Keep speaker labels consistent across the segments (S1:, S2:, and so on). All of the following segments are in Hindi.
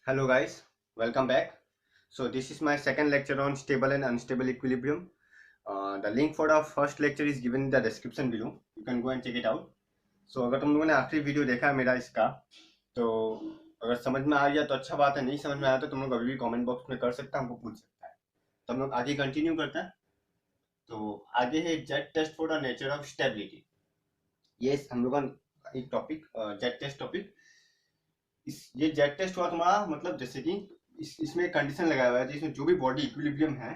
S1: Hello guys, welcome back. So this is my second lecture on stable and unstable equilibrium. The link for the first lecture is given in the description below. You can go and check it out. So अगर तुम लोगों ने आखिरी वीडियो देखा है मेरा इसका, तो अगर समझ में आ गया तो अच्छा बात है, नहीं समझ में आया तो तुम लोग अभी भी कमेंट बॉक्स में कर सकते हैं, हमको पूछ सकता है। तो हम लोग आगे कंटिन्यू करते हैं। तो आगे है jet test for the nature of stability. ये हम लोग का एक टॉपिक जेट टेस्ट टॉपिक। ये जेट टेस्ट हुआ तुम्हारा, मतलब जैसे कि इसमें कंडीशन लगाया हुआ है जिसमें जो भी बॉडी इक्विलिब्रियम है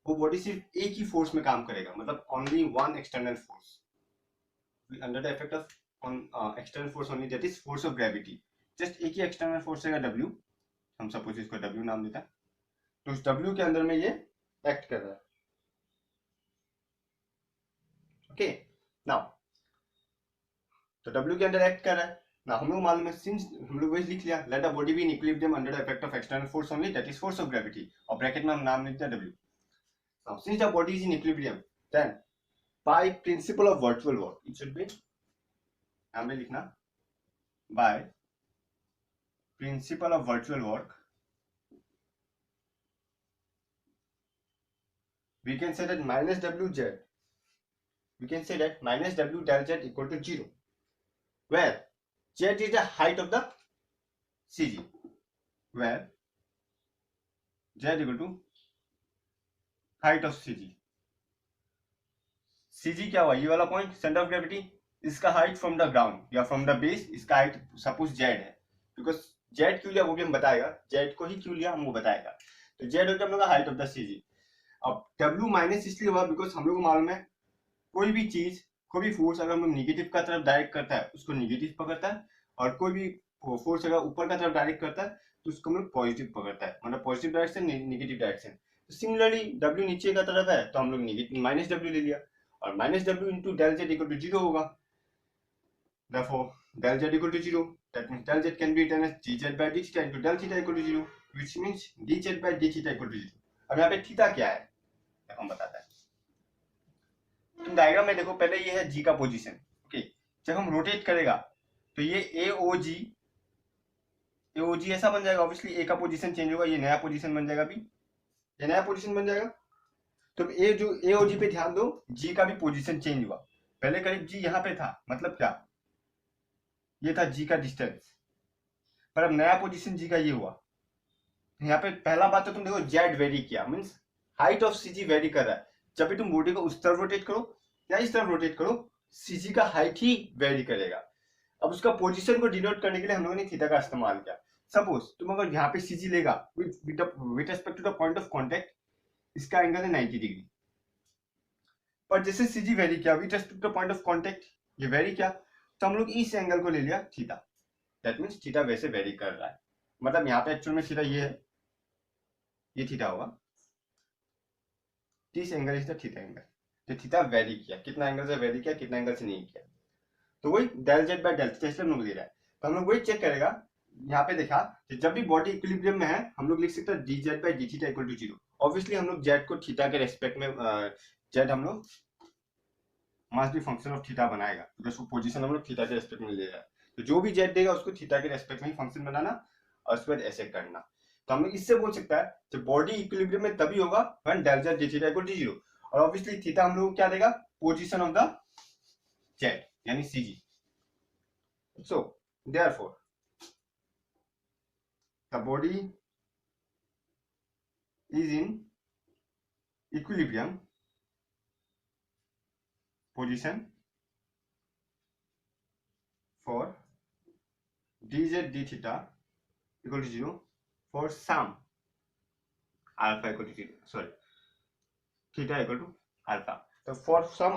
S1: वो बॉडी सिर्फ एक ही फोर्स में काम करेगा, मतलब only one external force under the effect of on external force only, that is force of gravity. Just एक ही एक्सटर्नल फोर्स रहेगा W, हम सपोज इसको W नाम देता है। तो उस W के अंदर में ये एक्ट कर रहा है। ओके, नाउ तो W के अंदर एक्ट कर रहा है ना, हम लोग मालूम है, सिंस हम लोग वही लिख लिया, let a body be in equilibrium under the effect of external force only, that is force of gravity, और ब्रैकेट में हम नाम लिखते हैं W। Now since the body is in equilibrium, then by principle of virtual work, it should be, हमें लिखना by principle of virtual work, we can say that minus WZ, we can say that minus W del Z equal to 0, where Z is the height of the CG, where Z equal to height of CG। CG क्या हुआ, ये वाला पॉइंट सेंटर ऑफ ग्रेविटी, इसका हाइट फ्रॉम द ग्राउंड या फ्रॉम द बेस, इसका हाइट सपोज Z है, बिकॉज Z क्यों लिया वो भी हम बताएगा, Z को ही क्यों लिया हमको बताएगा। तो Z हो गया हम लोग का हाइट ऑफ द CG। अब W माइनस इसलिए हुआ बिकॉज हम लोग को मालूम है कोई भी चीज, कोई भी फोर्स अगर हम लोग निगेटिव का तरफ डायरेक्ट करता है उसको निगेटिव पकड़ता है, और कोई भी फोर्स अगर ऊपर का तरफ डायरेक्ट करता है तो उसको हम लोग पॉजिटिव पकड़ता है, मतलब पॉजिटिव डायरेक्शन निगेटिव डायरेक्शन। तो सिमिलरली W नीचे का तरफ है तो हम लोग निगेटिव माइनस W ले लिया, और minus W into del Z equal to 0 होगा। Therefore del Z equal to 0, that means del Z can be written as dz by d theta into del theta equal to 0, which means dz by d theta equal to 0। अब यहाँ पे थीटा क्या है हम बताता है। तुम डायग्राम में देखो, पहले ये है जी का पोजीशन। ओके, जब हम रोटेट करेगा तो ये एओजी ऐसा बन जाएगा, ऑब्वियसली ए का पोजीशन चेंज होगा, ये नया पोजीशन बन जाएगा, भी ये नया पोजीशन बन जाएगा। तो ए जो एओजी पे ध्यान दो, जी का भी पोजीशन चेंज हुआ, पहले करीब जी यहाँ पे था, मतलब क्या, ये था जी का डिस्टेंस, पर अब नया पोजीशन जी का ये हुआ। यहाँ पे पहला बात तो तुम देखो जेड वेरी किया, means height of CG very कर रहा है। जब भी तुम बॉडी को उस तरफ रोटेट करो या इस तरफ रोटेट करो, सीजी का हाइट ही वेरी करेगा। अब उसका पोजीशन को डिनोट करने के लिए हम लोगों ने थीटा का इस्तेमाल किया। सपोज तुम अगर यहाँ पे सीजी लेगा with respect to the point of contact, इसका एंगल है 90 डिग्री, पर जैसे सीजी वेरी किया with respect to the point of contact, ये वेरी किया, तो हम लोग इस एंगल को ले लिया थीटा, दैट मीन्स थीटा वैसे वेरी कर रहा है। मतलब यहाँ पे एक्चुअल में थीटा ये है, ये थीटा होगा, this angle is the theta angle. तो थीटा वेरी किया, कितना एंगल से वेरी किया, कितना एंगल से नहीं किया, तो वही del z by del theta हम लोग ले रहा है। तो हम लोग वही चेक करेगा, यहाँ पे देखा कि जब भी बॉडी इक्विलिब्रियम में है हम लोग लिख सकते हैं d z by d theta equal to 0। Obviously हम लोग जेड को थीटा के रेस्पेक्ट में, जेड हम लोग must be function of theta बनाएगा, बिकॉज वो पोजीशन हम लोग थीटा के रेस्पेक्ट में ले रहा है। तो जो भी जेड देगा उसको थीटा के रेस्पेक्ट में ही फंक्शन बनाना, और उसके बाद ऐसे करना। तो हम लोग इससे बोल सकता है जब बॉडी इक्विलिब्रियम में तभी होगा when del z d theta equal to 0, और ऑब्वियसली थीटा हम लोग क्या देगा, पोजीशन ऑफ द जेड यानी CG. So therefore the body is in equilibrium position for dz d theta equal to 0 for some alpha equal to 0, sorry theta equal to alpha। तो for some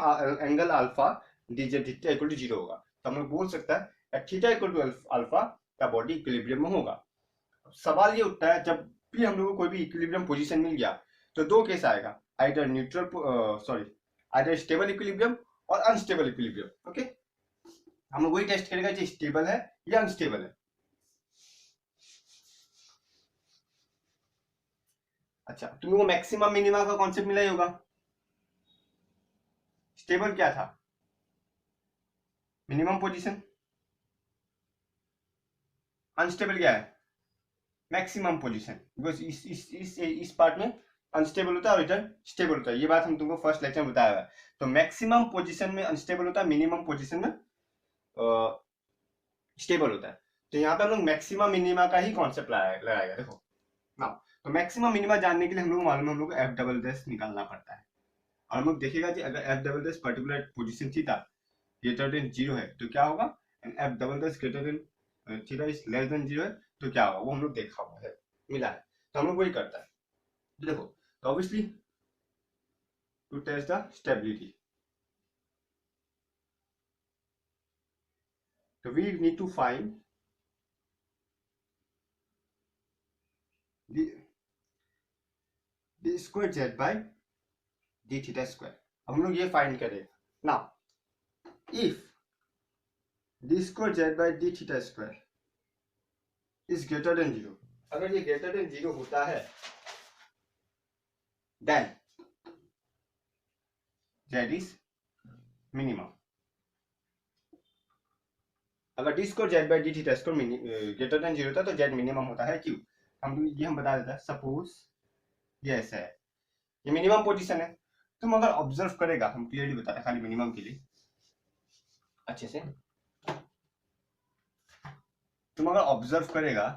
S1: angle alpha dz d theta equal to 0 होगा, तो हम लोग बोल सकता है थीटा इक्वल टू अल्फा का बॉडी इक्विलिब्रियम में होगा। सवाल ये उठता है जब भी हम लोग को कोई भी इक्विलिब्रियम पोजीशन मिल गया तो दो केस आएगा, either neutral sorry either stable equilibrium और अनस्टेबल इक्विलिब्रियम। ओके, हम लोग वही टेस्ट करेगा कि स्टेबल है या अनस्टेबल है। अच्छा, तुम लोगों को मैक्सिमम मिनिमम का कॉन्सेप्ट मिला ही होगा। स्टेबल क्या था, मिनिमम पोजीशन, अनस्टेबल क्या है, मैक्सिमम पोजीशन, बिकॉज इस पार्ट में अनस्टेबल होता है और इधर स्टेबल होता है। ये बात हम तुमको फर्स्ट लेक्चर में बताया हुआ है। तो मैक्सिमम पोजीशन में अनस्टेबल होता है, मिनिमम पोजीशन में स्टेबल होता है। तो यहाँ पे हम लोग मैक्सिमम मिनिमा का ही कॉन्सेप्ट लगाएगा। देखो ना, तो मैक्सिमम मिनिमा जानने के लिए हम लोग मालूम है, हम लोग एफ डबल डैश निकालना पड़ता है। और हम लोग देखेगा कि अगर F double dash particular position theta greater than 0 है तो क्या होगा, and F double dash greater than theta is less than 0 है तो क्या होगा, वो हम लोग देखा हुआ है, मिला है। तो हम लोग वही करता है। देखो, तो obviously to test the stability, so we need to find the square z by d theta square। अब हम लोग ये फाइंड करेंगे ना, if d square z by d theta square is greater than 0, अगर ये greater than 0 होता है then z is minimum। अगर d square z by d theta square greater than 0 होता है तो z मिनिमम होता है। क्यों, हम बता देता है। सपोज ये ऐसा है, ये मिनिमम पोजीशन है। तुम अगर ऑब्जर्व करेगा, हम क्लियरली बताते हैं खाली मिनिमम के लिए अच्छे से, तुम अगर ऑब्जर्व करेगा,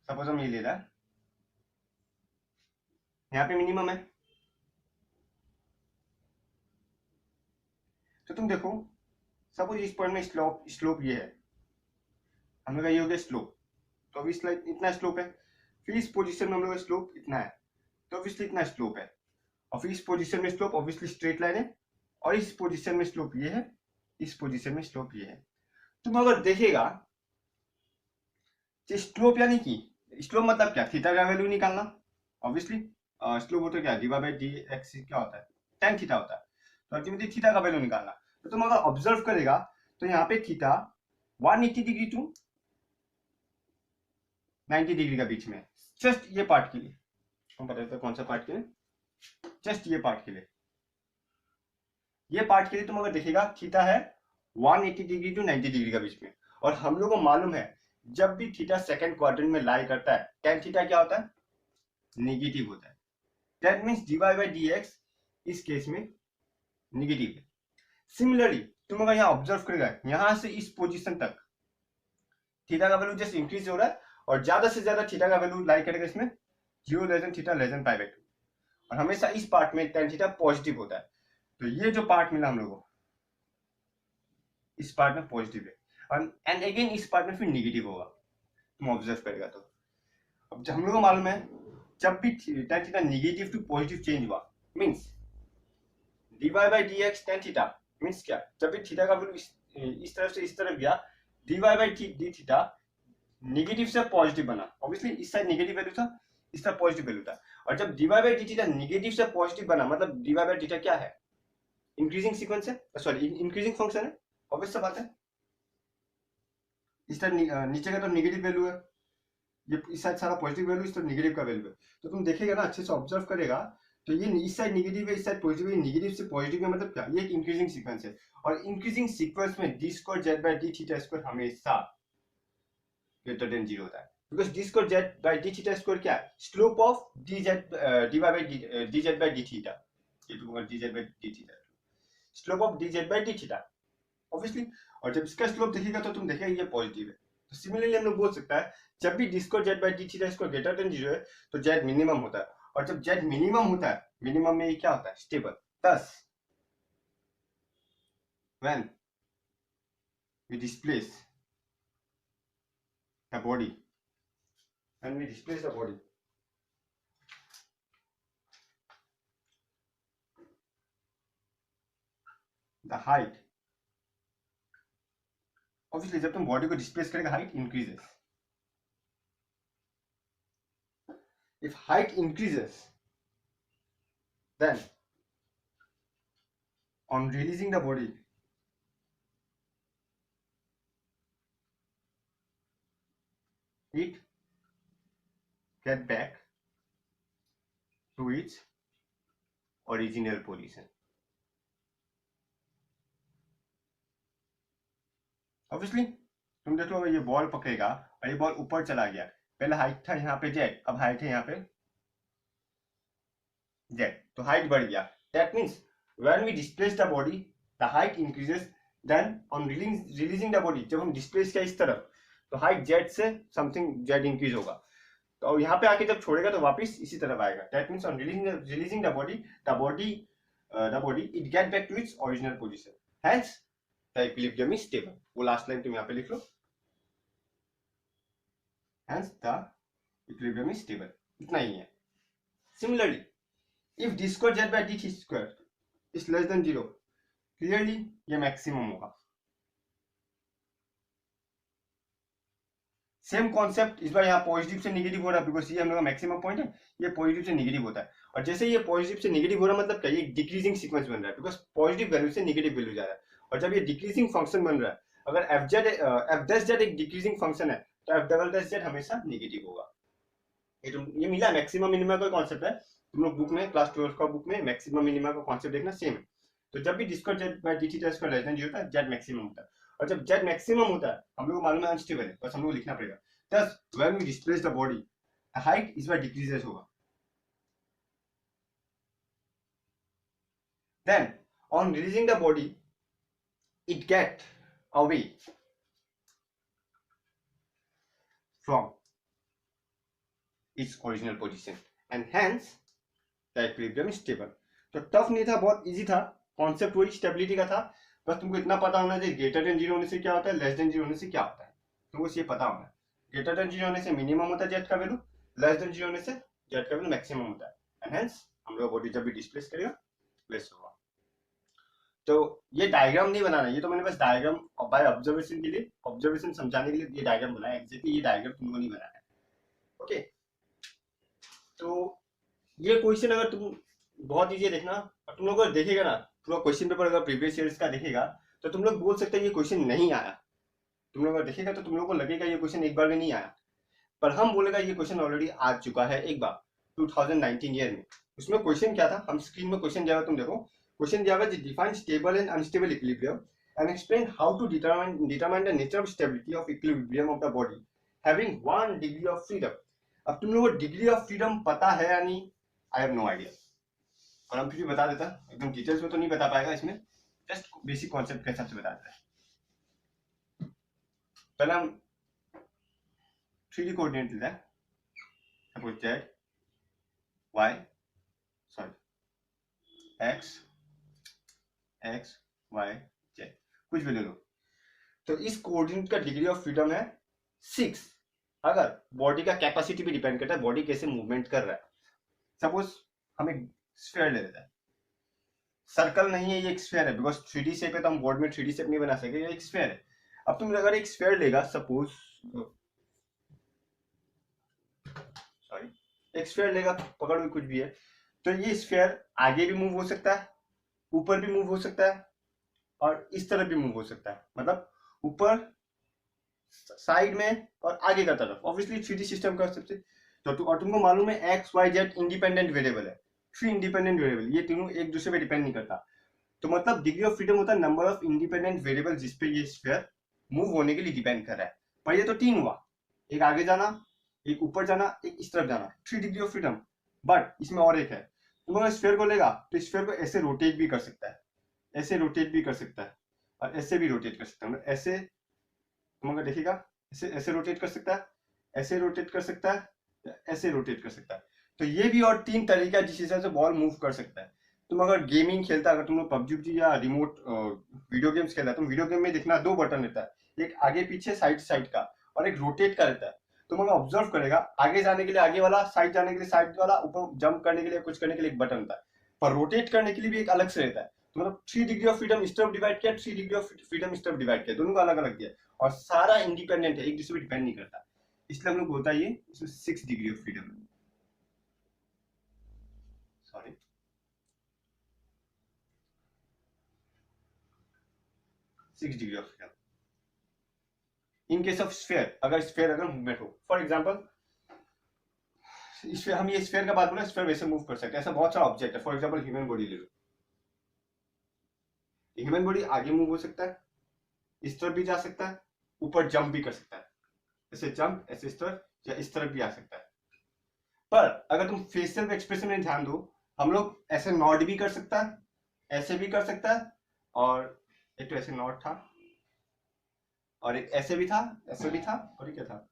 S1: सपोज हम ये ले रहा है, यहाँ पे मिनिमम है, तो तुम देखो सपोज इस पॉइंट में स्लोप ये है, हम लोग का ये हो गया स्लोप, तो अभी इतना स्लोप है। फिर इस पोजीशन में हम लोग का स्लोप इतना है, तो ऑब्वियसली इतना स्लोप है। और फिर इस पोजीशन में स्लोप ऑब्वियसली स्ट्रेट लाइन है, और इस पोजीशन में स्लोप ये है, इस पोजीशन में स्लोप ये है। तुम अगर देखेगा स्लोप यानी कि स्लोप मतलब क्या, थीटा का वैल्यू निकालना। ऑब्वियसली स्लोप होता है क्या, डिवाइड बाय डी एक्स क्या होता है, tan थीटा होता है। तो अल्टीमेटली थीटा का वैल्यू निकालना। तो तुम अगर ऑब्जर्व करेगा तो यहाँ पे थीटा 180 डिग्री टू 90 डिग्री का बीच में, जस्ट ये पार्ट के लिए हम बता देते हैं कौन सा पार्ट के लिए, जस्ट ये पार्ट के लिए, ये पार्ट के लिए तुम अगर देखेगा थीटा है 180 डिग्री टू 90 डिग्री का बीच में। और हम लोग को मालूम है जब भी थीटा सेकंड क्वाड्रेंट में लाई करता है tan थीटा क्या होता है, नेगेटिव होता है। That means dy by dx इस केस में नेगेटिव है। सिमिलरली तुम अगर यहाँ ऑब्जर्व करेगा, यहां से इस पोजीशन तक थीटा का वैल्यू जस्ट इंक्रीज हो रहा है, और ज्यादा से ज्यादा थीटा का वैल्यू लाई करेगा इसमें 0 less than theta less than pi by 2, और हमेशा इस पार्ट में tan थीटा पॉजिटिव होता है। तो ये जो पार्ट मिला हम लोग को, इस पार्ट में पॉजिटिव है, और एंड अगेन इस पार्ट में फिर नेगेटिव होगा, तुम ऑब्जर्व करेगा तो। अब हम लोग को मालूम है जब भी tan theta negative to positive change हुआ, means dy by dx tan theta, means क्या, जब भी थीटा का वैल्यू इस तरफ से इस तरफ गया, dy by d theta negative से पॉजिटिव बना। ऑब्वियसली इस साइड नेगेटिव वैल्यू था, इस तरफ पॉजिटिव वैल्यू था, और जब dy by d theta negative से पॉजिटिव बना, मतलब dy बाय थीटा क्या है, इंक्रीजिंग सीक्वेंस है, सॉरी इंक्रीजिंग फंक्शन है। ऑब्वियस सा बात है, इस तरफ नीचे का तो नेगेटिव वैल्यू है, ये इस साइड सारा पॉजिटिव वैल्यू, इस तरफ नेगेटिव का वैल्यू है। तो तुम देखेगा ना, अच्छे से ऑब्जर्व करेगा तो ये इस साइड नेगेटिव है, इस साइड पॉजिटिव है, नेगेटिव से पॉजिटिव है, मतलब क्या, ये एक इंक्रीजिंग सीक्वेंस है। और इंक्रीजिंग सीक्वेंस में d square z by d theta square हमेशा ग्रेटर देन 0 होता है, because d square z by d theta square क्या है, slope of d z d by d z by d theta, ये तो d z by d theta, slope of d z by d theta obviously. और जब इसका स्लोप देखिएगा तो तुम देखेगा ये पॉजिटिव है। तो सिमिलरली हम लोग बोल सकता है जब भी d square z by d theta square greater than 0 है तो जेड मिनिमम होता है, और जब जेड मिनिमम होता है, मिनिमम में ये क्या होता है, stable. thus when we displace the body, when we displace the body, the height, obviously जब तुम बॉडी को डिस्प्लेस करेगा height increases. if height increases then on releasing the body it get back to its original position। Obviously तुम देखो अगर ये बॉल पकड़ेगा और ये बॉल ऊपर चला गया, पहले हाइट था यहाँ पे जेड, अब हाइट है यहाँ पे जेड, तो हाइट बढ़ गया। That means when we displace the body the height increases, then on releasing the body, जब हम डिस्प्लेस किया इस तरफ तो हाइट जेड से समथिंग जेड इंक्रीज होगा, तो यहाँ पे आके जब छोड़ेगा तो वापस इसी तरफ आएगा। That means on releasing the body it get back to its original position, hence the equilibrium is stable. वो लास्ट लाइन तुम यहाँ पे लिख लो, hence the equilibrium is stable, इतना ही है। Similarly if d square z by dt square is less than 0, clearly ये मैक्सिमम होगा। सेम कॉन्सेप्ट इस बार यहाँ पॉजिटिव से नेगेटिव हो रहा है, बिकॉज ये हम लोग का मैक्सिमम पॉइंट है, ये पॉजिटिव से नेगेटिव होता है। और जैसे ये पॉजिटिव से नेगेटिव हो रहा है मतलब क्या, ये डिक्रीजिंग सीक्वेंस बन रहा है, बिकॉज पॉजिटिव वैल्यू से नेगेटिव वैल्यू जा रहा है। और जब ये डिक्रीजिंग फंक्शन बन रहा है, अगर एफ डैश जेड एक डिक्रीजिंग फंक्शन है तो एफ डबल डैश जेड हमेशा नेगेटिव होगा। ये मिला मैक्सिमम मिनिमा का कॉन्सेप्ट है, तुम लोग बुक में क्लास 12 का बुक में मैक्सिमम मिनिमा का कॉन्सेप्ट देखना सेम है। तो जब भी discuss z by dt square less than 0 होता है, जेड मैक्सिमम होता है। और जब जेड मैक्सिमम होता है, हम लोग को मालूम है अनस्टेबल है, बस हम लोग लिखना पड़ेगा। Thus, when we displace the body, the height is by decreases होगा। Then, on releasing the body, it get away from its original position, and hence the equilibrium is stable। तो टफ नहीं था, बहुत इजी था, कॉन्सेप्ट वही स्टेबिलिटी का था। बस तुमको इतना पता होना चाहिए ग्रेटर देन 0 होने से क्या होता है, लेस देन 0 होने से क्या होता है, तुमको ये पता होना है। ग्रेटर देन 0 होने से मिनिमम होता है जेड का वैल्यू, लेस देन 0 होने से जेड का वैल्यू मैक्सिमम होता है, एंड हेंस हम लोग बॉडी जब भी डिस्प्लेस करेगा लेस होगा। तो ये डायग्राम नहीं बनाना, ये तो मैंने बस डायग्राम बाय ऑब्जर्वेशन के लिए, ऑब्जर्वेशन समझाने के लिए ये डायग्राम बनाया, एग्जैक्टली ये डायग्राम तुमको नहीं बनाना है। ओके, तो ये क्वेश्चन अगर तुम बहुत इजी देखना, और तुम लोग अगर देखेगा ना पूरा क्वेश्चन पेपर अगर प्रीवियस ईयर्स का देखेगा तो तुम लोग बोल सकते हैं ये क्वेश्चन नहीं आया। तुम लोग अगर देखेगा तो तुम लोग को लगेगा ये क्वेश्चन एक बार में नहीं आया, पर हम बोलेगा ये क्वेश्चन ऑलरेडी आ चुका है एक बार 2019 ईयर में। उसमें क्वेश्चन क्या था, हम स्क्रीन में क्वेश्चन दिया, तुम देखो क्वेश्चन दिया, define stable and unstable equilibrium and explain how to determine the nature of stability of equilibrium of the body having 1 degree of freedom. अब तुम लोगों को डिग्री ऑफ फ्रीडम पता है या नहीं, आई हैव नो आइडिया, और हम फिर भी बता देता, एकदम डिटेल्स में तो नहीं बता पाएगा, इसमें जस्ट बेसिक कॉन्सेप्ट के हिसाब से बता देता है। पहले हम 3D कोऑर्डिनेट लेते हैं, suppose z y sorry x y z कुछ भी ले लो, तो इस कोऑर्डिनेट का डिग्री ऑफ फ्रीडम है 6। अगर बॉडी का कैपेसिटी भी डिपेंड करता है, बॉडी कैसे मूवमेंट कर रहा है। सपोज हम एक स्फीयर ले लेते हैं, सर्कल नहीं है, ये एक स्फीयर है, बिकॉज 3D शेप है तो हम बोर्ड में 3D शेप नहीं बना सके, ये एक स्फीयर है। अब तुम अगर एक स्फीयर लेगा, सपोज सॉरी एक स्फीयर लेगा, पकड़ हुई कुछ भी है, तो ये स्फीयर आगे भी मूव हो सकता है, ऊपर भी मूव हो सकता है, और इस तरफ भी मूव हो सकता है, मतलब ऊपर साइड में और आगे का तरफ, ऑब्वियसली 3D सिस्टम का सबसे। तो और तुमको मालूम है x y z independent variable है, 3 इंडिपेंडेंट वेरिएबल, ये तीनों एक दूसरे पे डिपेंड नहीं करता। तो मतलब डिग्री ऑफ फ्रीडम होता है नंबर ऑफ इंडिपेंडेंट वेरिएबल जिसपे ये स्फीयर मूव होने के लिए डिपेंड कर रहा है। पर ये तो 3 हुआ, एक आगे जाना, एक ऊपर जाना, एक इस तरफ जाना, 3 डिग्री ऑफ फ्रीडम। बट इसमें और एक है, तुम अगर स्फीयर को लेगा तो स्फीयर को ऐसे रोटेट भी कर सकता है, ऐसे रोटेट भी कर सकता है, और ऐसे भी रोटेट कर सकता है। ऐसे तुम अगर देखिएगा, ऐसे ऐसे रोटेट कर सकता है, ऐसे रोटेट कर सकता है, ऐसे रोटेट कर सकता है। तो ये भी और 3 तरीका जिस हिसाब से बॉल मूव कर सकता है। तुम अगर गेमिंग खेलता, अगर तुम लोग पबजी या रिमोट वीडियो गेम्स खेलता है, तुम वीडियो गेम में देखना 2 बटन रहता है, एक आगे पीछे साइड का और एक रोटेट का रहता है। तुम अगर ऑब्जर्व करेगा, आगे जाने के लिए आगे वाला, साइड जाने के लिए साइड वाला, ऊपर जंप करने के लिए कुछ करने के लिए एक बटन रहता है, पर रोटेट करने के लिए भी एक अलग से रहता है। तो मतलब 3 डिग्री ऑफ फ्रीडम इस तरफ डिवाइड किया, 3 डिग्री ऑफ फ्रीडम इस तरफ डिवाइड किया, दोनों का अलग अलग दिया, और सारा इंडिपेंडेंट है, एक दूसरे पे डिपेंड नहीं करता। इसलिए हम लोग बोलता है ये इसमें 6 डिग्री ऑफ फ्रीडम है, sorry 6 degree of freedom in case of sphere. अगर स्फीयर अगर मूवमेंट हो, फॉर एग्जांपल इसमें हम ये स्फीयर का बात बोला, स्फीयर वैसे मूव कर सकते हैं, ऐसा बहुत सारा ऑब्जेक्ट है। फॉर एग्जांपल ह्यूमन बॉडी ले लो, ह्यूमन बॉडी आगे मूव हो सकता है, इस तरफ भी जा सकता है, ऊपर जंप भी कर सकता है, ऐसे जंप, ऐसे इस तरफ या इस तरफ भी आ सकता है। पर अगर तुम फेशियल एक्सप्रेशन में ध्यान दो, हम लोग ऐसे नॉड भी कर सकता है, ऐसे भी कर सकता है, और एक तो ऐसे नॉड था, और एक ऐसे भी था, ऐसे भी था, और ये क्या था,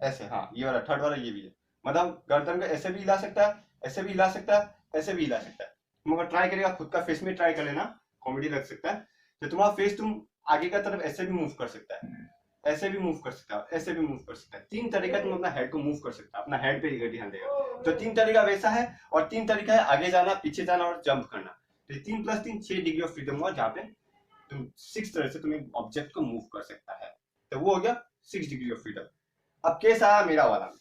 S1: ऐसे, हाँ ये वाला थर्ड वाला ये भी है। मतलब गर्दन को ऐसे भी हिला सकता है, ऐसे भी हिला सकता है, ऐसे भी हिला सकता है। तुम अगर ट्राई करेगा, खुद का फेस में ट्राई कर लेना, कॉमेडी लग सकता है। तो तुम्हारा फेस तुम आगे का तरफ ऐसे भी मूव कर सकता है, ऐसे भी मूव कर सकता है, ऐसे भी मूव कर सकता है। 3 तरीका तुम अपना हेड को मूव कर सकता है, अपना हेड पे ध्यान देगा। तो 3 तरीका वैसा है, और 3 तरीका है आगे जाना, पीछे जाना और जंप करना। तो 3 + 3 6 डिग्री ऑफ फ्रीडम हुआ, जहाँ पे तुम 6 तरह से तुम एक ऑब्जेक्ट को मूव कर सकता है। तो वो हो गया 6 डिग्री ऑफ फ्रीडम। अब केस आया मेरा वाला,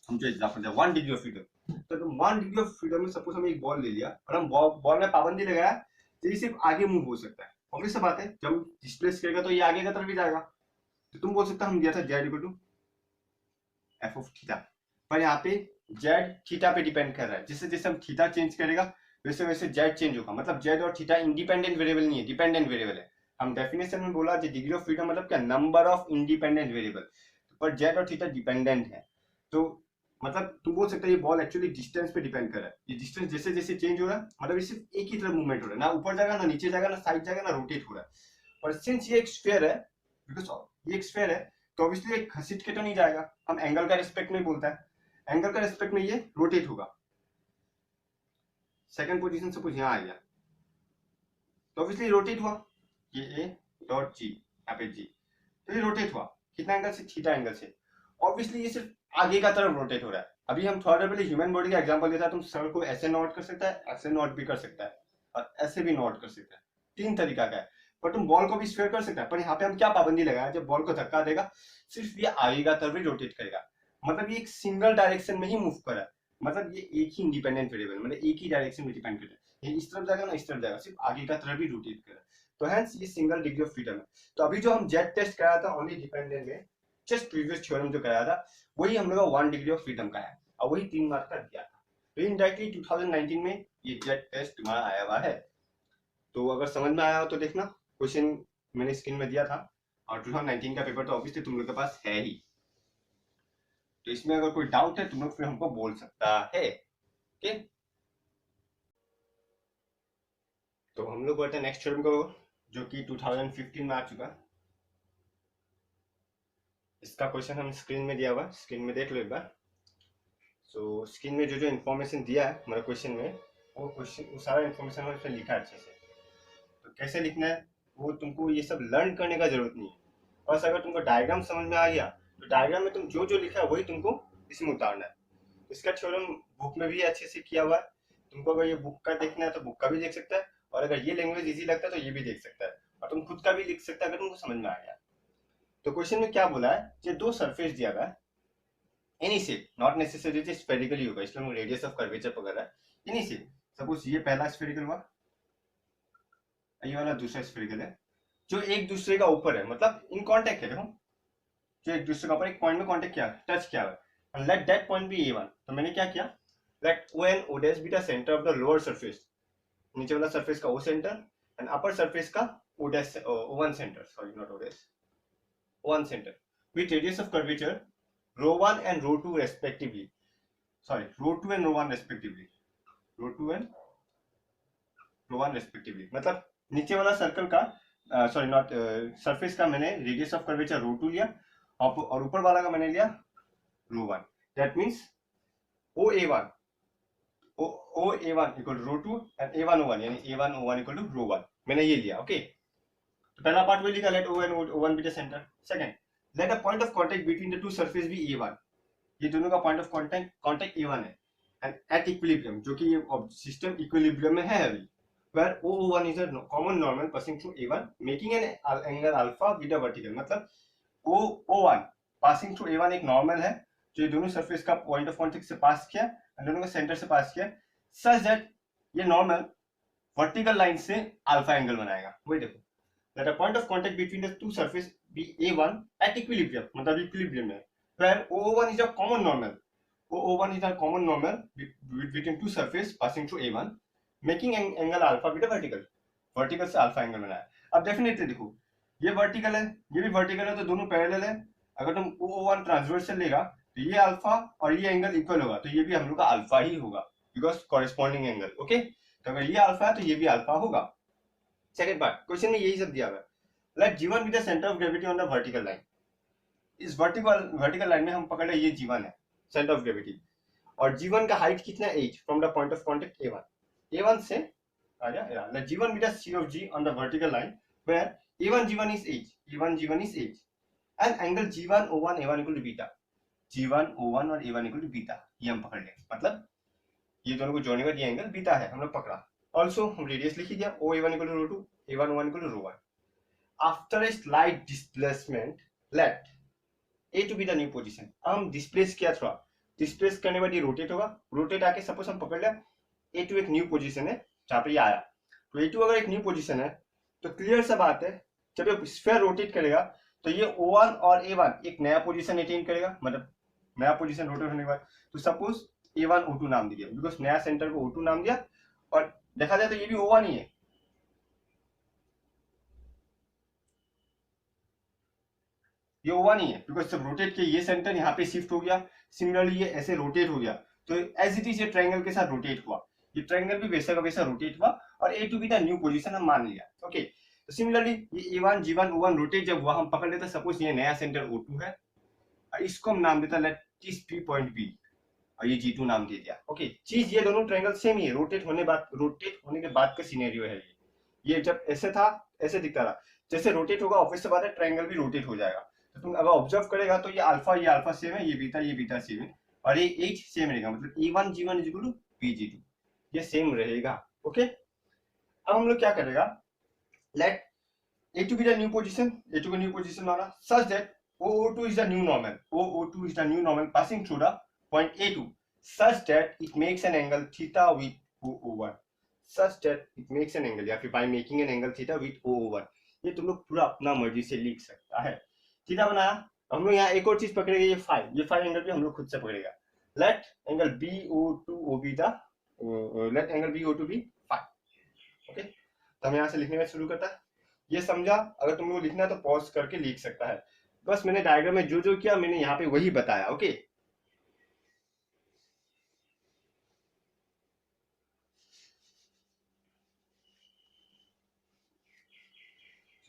S1: हम जो एग्जांपल है 1 डिग्री ऑफ फ्रीडम। तो तुम 1 डिग्री ऑफ फ्रीडम में सपोज हम एक बॉल ले लिया, और हम बॉल में पाबंदी लगाया तो ये सिर्फ आगे मूव हो सकता है। ऑब्वियस बात है, जब डिस्प्लेस करेगा तो ये आगे का तरफ भी जाएगा। तो तुम बोल सकते हम दिया था z = f of थीटा, पर यहाँ पे z थीटा पे डिपेंड कर रहा है। जैसे जैसे हम थीटा चेंज करेगा वैसे वैसे z चेंज होगा। मतलब z और थीटा इंडिपेंडेंट वेरिएबल नहीं है, डिपेंडेंट वेरिएबल है। हम डेफिनेशन में बोला डिग्री ऑफ फ्रीडम मतलब क्या, नंबर ऑफ इंडिपेंडेंट वेरिएबल, पर z और थीटा डिपेंडेंट है। तो मतलब तुम बोल सकते हो ये बॉल एक्चुअली डिस्टेंस पे डिपेंड कर रहा है। ये डिस्टेंस जैसे जैसे चेंज हो रहा है, मतलब ये सिर्फ एक ही तरफ मूवमेंट हो रहा है, ना ऊपर जाएगा, ना नीचे जाएगा, ना साइड जाएगा, ना रोटेट हो रहा है। और सिंस ये एक स्फीयर है, बिकॉज ये एक स्फीयर है, तो ऑब्वियसली ये घसीट के तो नहीं जाएगा। हम एंगल का रिस्पेक्ट में बोलता है, एंगल का रिस्पेक्ट में ये रोटेट होगा। सेकंड पोजीशन सपोज यहाँ आ गया, तो ऑब्वियसली रोटेट हुआ, ये ए डॉट जी, यहाँ पे जी, तो ये रोटेट हुआ कितना एंगल से, थीटा एंगल से। ऑब्वियसली ये सिर्फ आगे का तरफ रोटेट हो रहा है। अभी हम थोड़ा पहले ह्यूमन बॉडी का एग्जांपल देता है, तुम सर को ऐसे नॉट कर सकता है, ऐसे नॉट भी कर सकता है, और ऐसे भी नॉट कर सकता है। 3 तरीका का है। पर तुम बॉल को भी स्फीयर कर सकता है, पर यहाँ पे हम क्या पाबंदी लगाया, जब बॉल को धक्का देगा सिर्फ ये आगे का तरफ ही रोटेट करेगा। मतलब ये एक सिंगल डायरेक्शन में ही मूव कर रहा है। मतलब ये एक ही इंडिपेंडेंट वेरिएबल, मतलब एक ही डायरेक्शन में डिपेंड कर रहा है। ये इस तरफ जाएगा ना, इस तरफ जाएगा, सिर्फ आगे का तरफ ही रोटेट कर रहा है। तो हेंस ये सिंगल डिग्री ऑफ फ्रीडम है। तो अभी जो हम जेट टेस्ट कराया था ओनली डिपेंडेंट में, जस्ट प्रीवियस थ्योरम जो कराया था, वही हम लोग 1 डिग्री ऑफ फ्रीडम का है, और वही 3 मार्क का दिया था। तो इनडायरेक्टली 2019 में ये जेट टेस्ट तुम्हारा आया हुआ है। तो अगर समझ में आया हो तो देखना, क्वेश्चन मैंने स्क्रीन में दिया था, और 2019 का पेपर तो ऑब्वियसली तुम लोग के पास है ही। तो इसमें अगर कोई डाउट है तुम लोग फिर हमको बोल सकता है। ओके, तो हम लोग बढ़ते हैं नेक्स्ट थ्योरम को, जो कि 2015 में आ चुका। इसका क्वेश्चन हम स्क्रीन में दिया हुआ, स्क्रीन में देख लो एक बार। सो स्क्रीन में जो जो इन्फॉर्मेशन दिया है हमारे क्वेश्चन में, वो सारा इन्फॉर्मेशन हमने उसमें लिखा है अच्छे से। तो कैसे लिखना है वो तुमको ये सब लर्न करने का जरूरत नहीं है। बस अगर तुमको डायग्राम समझ में आ गया तो डायग्राम में तुम जो जो लिखा है वही तुमको इसमें उतारना है। इसका थ्योरम बुक में भी अच्छे से किया हुआ है। तुमको अगर ये बुक का देखना है तो बुक का भी देख सकता है, और अगर ये लैंग्वेज इजी लगता है तो ये भी देख सकता है, और तुम खुद का भी लिख सकता है अगर तुमको समझ में आ गया। तो क्वेश्चन में क्या बोला है, ये 2 सरफेस दिया गया है, any shape, not necessary spherical होगा, इसलिए हम रेडियस ऑफ कर्वेचर पकड़ रहा है। एनी शेप, सपोज ये पहला स्फेरिकल हुआ, ये वाला दूसरा स्फेरिकल है, जो एक दूसरे का ऊपर है, मतलब इन कांटेक्ट है। देखो, जो एक दूसरे का ऊपर एक पॉइंट में कांटेक्ट किया, टच किया हुआ है, let that point B A1। तो मैंने क्या किया, late O and O dash be the center of the lower surface, नीचे वाला सरफेस का O centre, and upper surface का O dash O1 centre, sorry not O dash, O1 centre, with radius of curvature ρ1 and ρ2 respectively, sorry ρ2 and ρ1 respectively, ρ2 and ρ1 respectively। मतलब नीचे वाला सर्कल का सॉरी नॉट सरफेस का मैंने रेडियस ऑफ कर्वेचर ρ2 लिया, और ऊपर वाला का मैंने लिया ρ1। That means OA1 OA1 equal to ρ2 and A1 O1, यानी A1 O1 इक्वल टू ρ1, मैंने ये लिया। ओके, तो पहला पार्ट वही लिखा, let O and O1 be the center। Second, let a point of contact between the two surface be A1, ये दोनों का पॉइंट ऑफ कांटेक्ट A1 है, एंड एट इक्विलिब्रियम, जो कि ये सिस्टम इक्विलिब्रियम में है अभी, where O1 is a common normal passing through A1 making an angle alpha with a vertical। मतलब O1 passing through A1 एक नॉर्मल है जो दोनों सरफेस का पॉइंट ऑफ कांटेक्ट से पास किया, दोनों का सेंटर से पास किया, सच दैट ये नॉर्मल वर्टिकल लाइन से अल्फा एंगल बनाएगा। वही देखो, that a point of contact between the two surface be A1 at equilibrium, मतलब इक्विलिब्रियम में, where O1 is a common normal, O1 is a common normal between two surface passing through A1 making an angle alpha with a vertical, vertical से अल्फा एंगल बनाया। अब डेफिनेटली देखो, ये वर्टिकल है, ये भी वर्टिकल है, तो दोनों पैरेलल है। अगर तुम O1 ट्रांसवर्सल लेगा तो ये अल्फा और ये एंगल इक्वल होगा, तो ये भी हम लोग का अल्फा ही होगा, बिकॉज कॉरेस्पॉन्डिंग एंगल। ओके, तो अगर ये अल्फा है तो ये भी अल्फा होगा। सेकंड पार्ट क्वेश्चन में यही सब दिया हुआ है। Let G1 be the centre of gravity on the vertical line. इस वर्टिकल लाइन में हम पकड़ ले ये G1 है सेंटर ऑफ ग्रेविटी, और G1 का हाइट कितना है, h from the point of contact A1 से आ गया। Let G1 be the C of G on the vertical line where A1 G1 is h, A1 G1 is h, and angle G1 O1 A1 equal to beta, G1 O1 और A1 equal to बीटा, ये हम पकड़ ले, मतलब ये दोनों को जोड़ने का ये एंगल बीटा है, हम लोग पकड़ा। ऑल्सो हम रेडियस लिख दिया, O A1 equal to rho 2, A1 O1 equal to rho 1। After a slight displacement let A to be the new position। हम डिस्प्लेस किया, थोड़ा डिस्प्लेस करने के बाद ये रोटेट होगा, रोटेट आके सपोज हम पकड़ लिया A2 एक न्यू पोजीशन है जहां पे ये आया, तो A2 अगर एक न्यू पोजीशन है तो क्लियर सा बात है, जब ये स्फीयर रोटेट करेगा तो ये O1 और A1 एक नया पोजीशन अटेन करेगा, मतलब नया पोजीशन रोटेट होने के बाद। तो सपोज A1 O2 नाम दिया, बिकॉज नया सेंटर को O2 नाम दिया, और देखा जाए तो ये भी O1 ही है, ये O1 ही है, बिकॉज जब रोटेट किया ये सेंटर यहाँ पे शिफ्ट हो गया, सिमिलरली ये ऐसे रोटेट हो गया, तो एज इट इज ये ट्रायंगल के साथ रोटेट हुआ, ये ट्रायंगल भी वैसा का वैसा रोटेट हुआ, और A2 भी द न्यू पोजीशन हम मान लिया। ओके, तो सिमिलरली ये A1 G1 O1 रोटेट जब हुआ, हम पकड़ लेते सपोज ये नया सेंटर O2 है, और इसको हम नाम देता let this P point B, और ये G2 नाम दे दिया। ओके, चीज ये दोनों ट्रायंगल सेम ही है, रोटेट होने के बाद का सिनेरियो है ये जब ऐसे था ऐसे दिखता रहा, जैसे रोटेट होगा ऑब्वियस सी बात है ट्रायंगल भी रोटेट हो जाएगा। तो तुम अगर ऑब्जर्व करेगा तो ये अल्फा सेम है, ये बीटा सेम है, और ये एच सेम रहेगा, मतलब A1 G1 is equal to B G2, ये सेम रहेगा। ओके, अब हम लोग क्या करेगा, let A2 be the new position, A2 का न्यू पोजीशन माना, such that O2 is the new normal, O2 is the new normal passing through the point A2 such that it makes an angle theta with O1, such that it makes an angle, या फिर by making an angle theta with O1। ये तुम लोग पूरा अपना मर्जी से लिख सकता है। थीटा बनाया, हम लोग यहाँ एक और चीज पकड़ेगा, ये फाई एंगल भी हम लोग खुद से पकड़ेगा। Let angle BO2 be the let angle BO2 be phi. Okay, तो हम यहाँ से लिखने में शुरू करता है, ये समझा, अगर तुम लोग लिखना है तो पॉज करके लिख सकता है, बस मैंने डायग्राम में जो जो किया मैंने यहाँ पे वही बताया। Okay,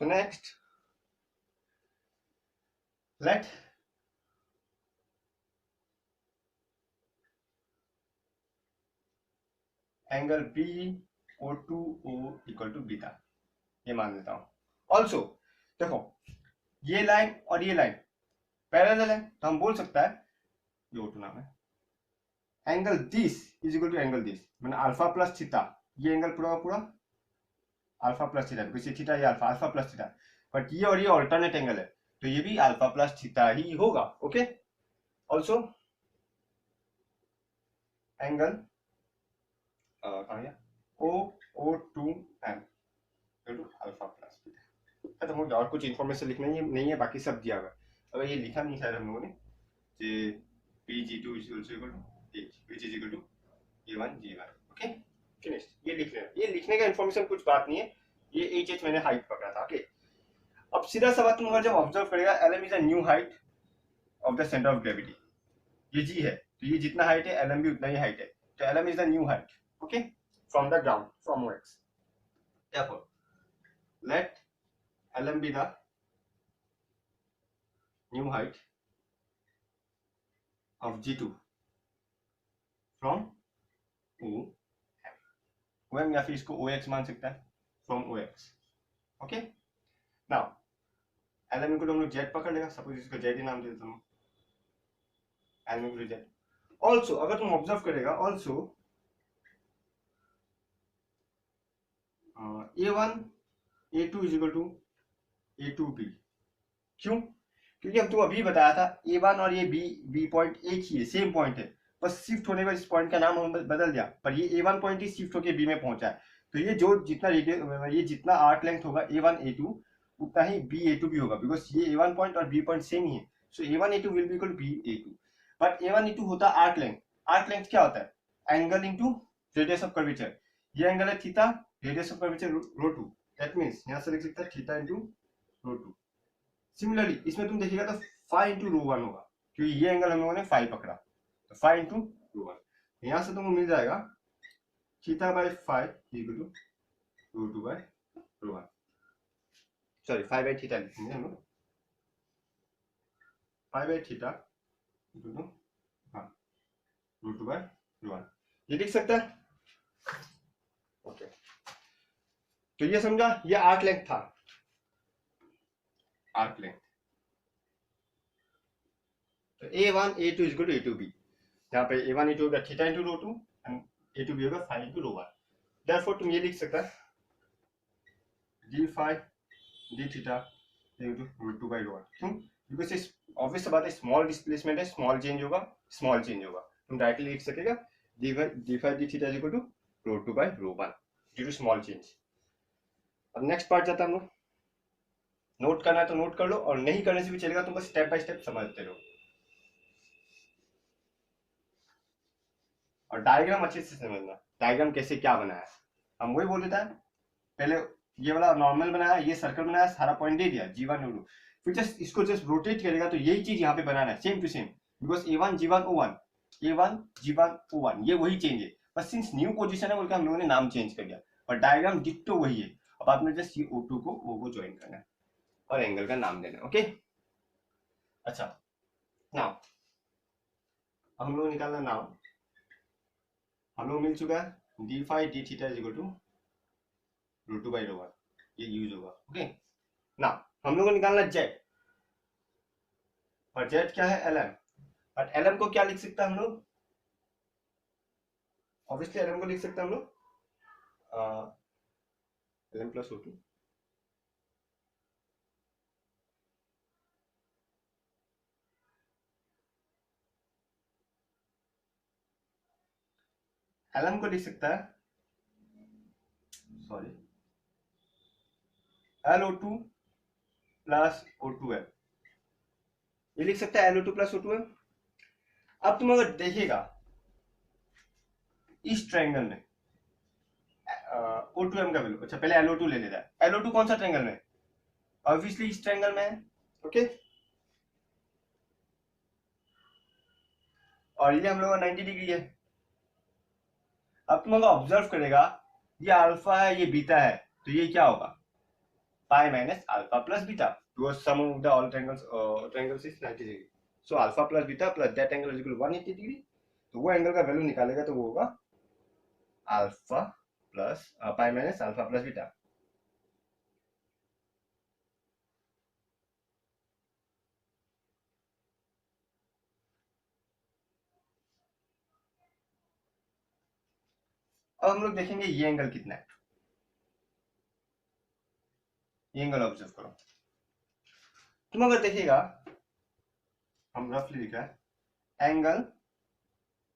S1: so next let angle BO2O equal to beta, ये मान लेता हूं। ऑल्सो देखो ये लाइन और ये लाइन पैरेलल है, तो हम बोल सकता है ये O2 नाम है, angle this is equal to angle this, मैंने अल्फा प्लस थीटा, ये एंगल पूरा पूरा अल्फा प्लस थीटा, बिकॉज़ ये थीटा ये अल्फा प्लस थीटा, बट ये और ये अल्टरनेट एंगल है, तो ये भी अल्फा प्लस थीटा ही होगा। Okay, also angle OO2M alpha plus theta खत्म हो गया, और कुछ इन्फॉर्मेशन लिखना नहीं है, बाकी सब दिया हुआ है। अगर ये लिखा नहीं शायद हम लोगों ने, Pg2 is also equal to H, which is equal to A1 G1। Okay, finished, ये लिख लेना, ये लिखने का इन्फॉर्मेशन कुछ बात नहीं है, ये H मैंने हाइट पकड़ा था। ओके, अब सीधा सा बात तुम अगर जब ऑब्जर्व करेगा, LM is a new height of the centre of gravity, ये G है, तो ये जितना हाइट है LM भी उतना ही हाइट है, तो LM is the new height, okay, from the ground, from OX। Therefore, let LM be the new height of G2 from OM, या फिर इसको OX मान सकता है, from OX। Okay, now LM को हम लोग Z पकड़ लेगा, सपोज इसको Z ही नाम दे देता हूं, LM को Z। ऑल्सो अगर तुम ऑब्जर्व करेगा, also A1 A2 is equal to A2B, क्यों? क्योंकि हम तुम अभी बताया था A1 और ये B पॉइंट एक ही है, सेम पॉइंट है, बस शिफ्ट होने पर इस पॉइंट का नाम हम बदल दिया, पर ये A1 पॉइंट ही शिफ्ट होकर B में पहुंचा है, तो ये जो जितना ये जितना आर्क लेंथ होगा A1 A2 उतना ही B A2 भी होगा, बिकॉज ये A1 पॉइंट और B पॉइंट सेम ही है, so A1 A2 will be equal to B A2। But A1 A2 होता है आर्क लेंथ, आर्क लेंथ क्या होता है? Angle into radius of curvature, ये एंगल है theta, radius of curvature rho 2, दैट मींस यहां से लिख सकते हैं थीटा इनटू रो 2। सिमिलरली इसमें तुम देखिएगा तो 5 इंटू रो 1 होगा, क्योंकि ये एंगल हम लोगों ने 5 पकड़ा, तो 5 इंटू रो 1। यहां से तुमको मिल जाएगा theta by 5 equal to rho 2 by rho 1। Sorry 5 by theta लिखेंगे हम लोग, 5 बाई थीटा इक्वल टू हाँ रो 2 बाई रो 1, ये लिख सकता है। ओके, तो ये समझा, ये आर्क लेंथ था, आर्क लेंथ। तो A1 A2 equal to A2B, यहाँ पे A1 A2 होगा theta into rho 2 and A2B होगा 5 इंटू रो 1। देयरफॉर तुम ये लिख सकता है d5 d theta equal to rho 2 by rho 1। क्यों? बिकॉज इस ऑब्वियस बात है, स्मॉल डिस्प्लेसमेंट है, स्मॉल चेंज होगा, स्मॉल चेंज होगा, तुम डायरेक्टली लिख सकेगा d5 d theta equal to rho 2 by rho 1 due to small change. अब नेक्स्ट पार्ट जाता है हम लोग, नोट करना है तो नोट कर लो, और नहीं करने से भी चलेगा, तुम बस स्टेप बाय स्टेप समझते रहो। और डायग्राम अच्छे से समझना, डायग्राम कैसे क्या बनाया है। हम वही बोल देता है, पहले ये वाला नॉर्मल बनाया, ये सर्कल बनाया, सारा पॉइंट दे दिया G1 O2, फिर जस्ट इसको जस्ट रोटेट करेगा तो यही चीज यहाँ पे बनाना है, same to same, because A1 G1 O1 A1 G1 O1 ये वही चेंज है, बस सिंस न्यू पोजीशन है बोलकर हम लोगों ने नाम चेंज कर दिया, और डायग्राम डिट्टो वही है। अब आपने जस्ट ये O2 को O को ज्वाइन करना है और एंगल का नाम देना है। ओके, अच्छा नाउ हम लोग निकालना नाउ, हम लोग मिल चुका है d5 d theta is equal to rho 2 by rho 1, ये यूज होगा। ओके, ना हम लोग को निकालना जेड, और जेड क्या है LM, और LM को क्या लिख सकते हैं हम लोग, ऑब्वियसली LM को लिख सकते हैं हम लोग LM प्लस O2, LM को लिख सकता है सॉरी LO2 प्लस O2L, ये लिख सकता है LO2 प्लस O2L। अब तुम अगर देखिएगा इस ट्रायंगल में O2M का वैल्यू, अच्छा पहले LO2 ले लेता है, LO2 कौन सा ट्रायंगल में, ऑब्वियसली इस ट्रायंगल में है। ओके, और ये हम लोग का 90 डिग्री है। अब तुम अगर ऑब्जर्व करेगा, ये अल्फा है ये बीटा है, तो ये क्या होगा pi minus alpha plus beta, because sum of the all triangles is 90 degree, so alpha plus beta plus that angle is equal to 180 degree, तो वो एंगल का वैल्यू निकालेगा तो वो होगा alpha plus pi minus alpha plus beta. अब हम लोग देखेंगे ये एंगल कितना है, ये एंगल ऑब्जर्व करो। तुम अगर देखिएगा, हम रफली लिखा है एंगल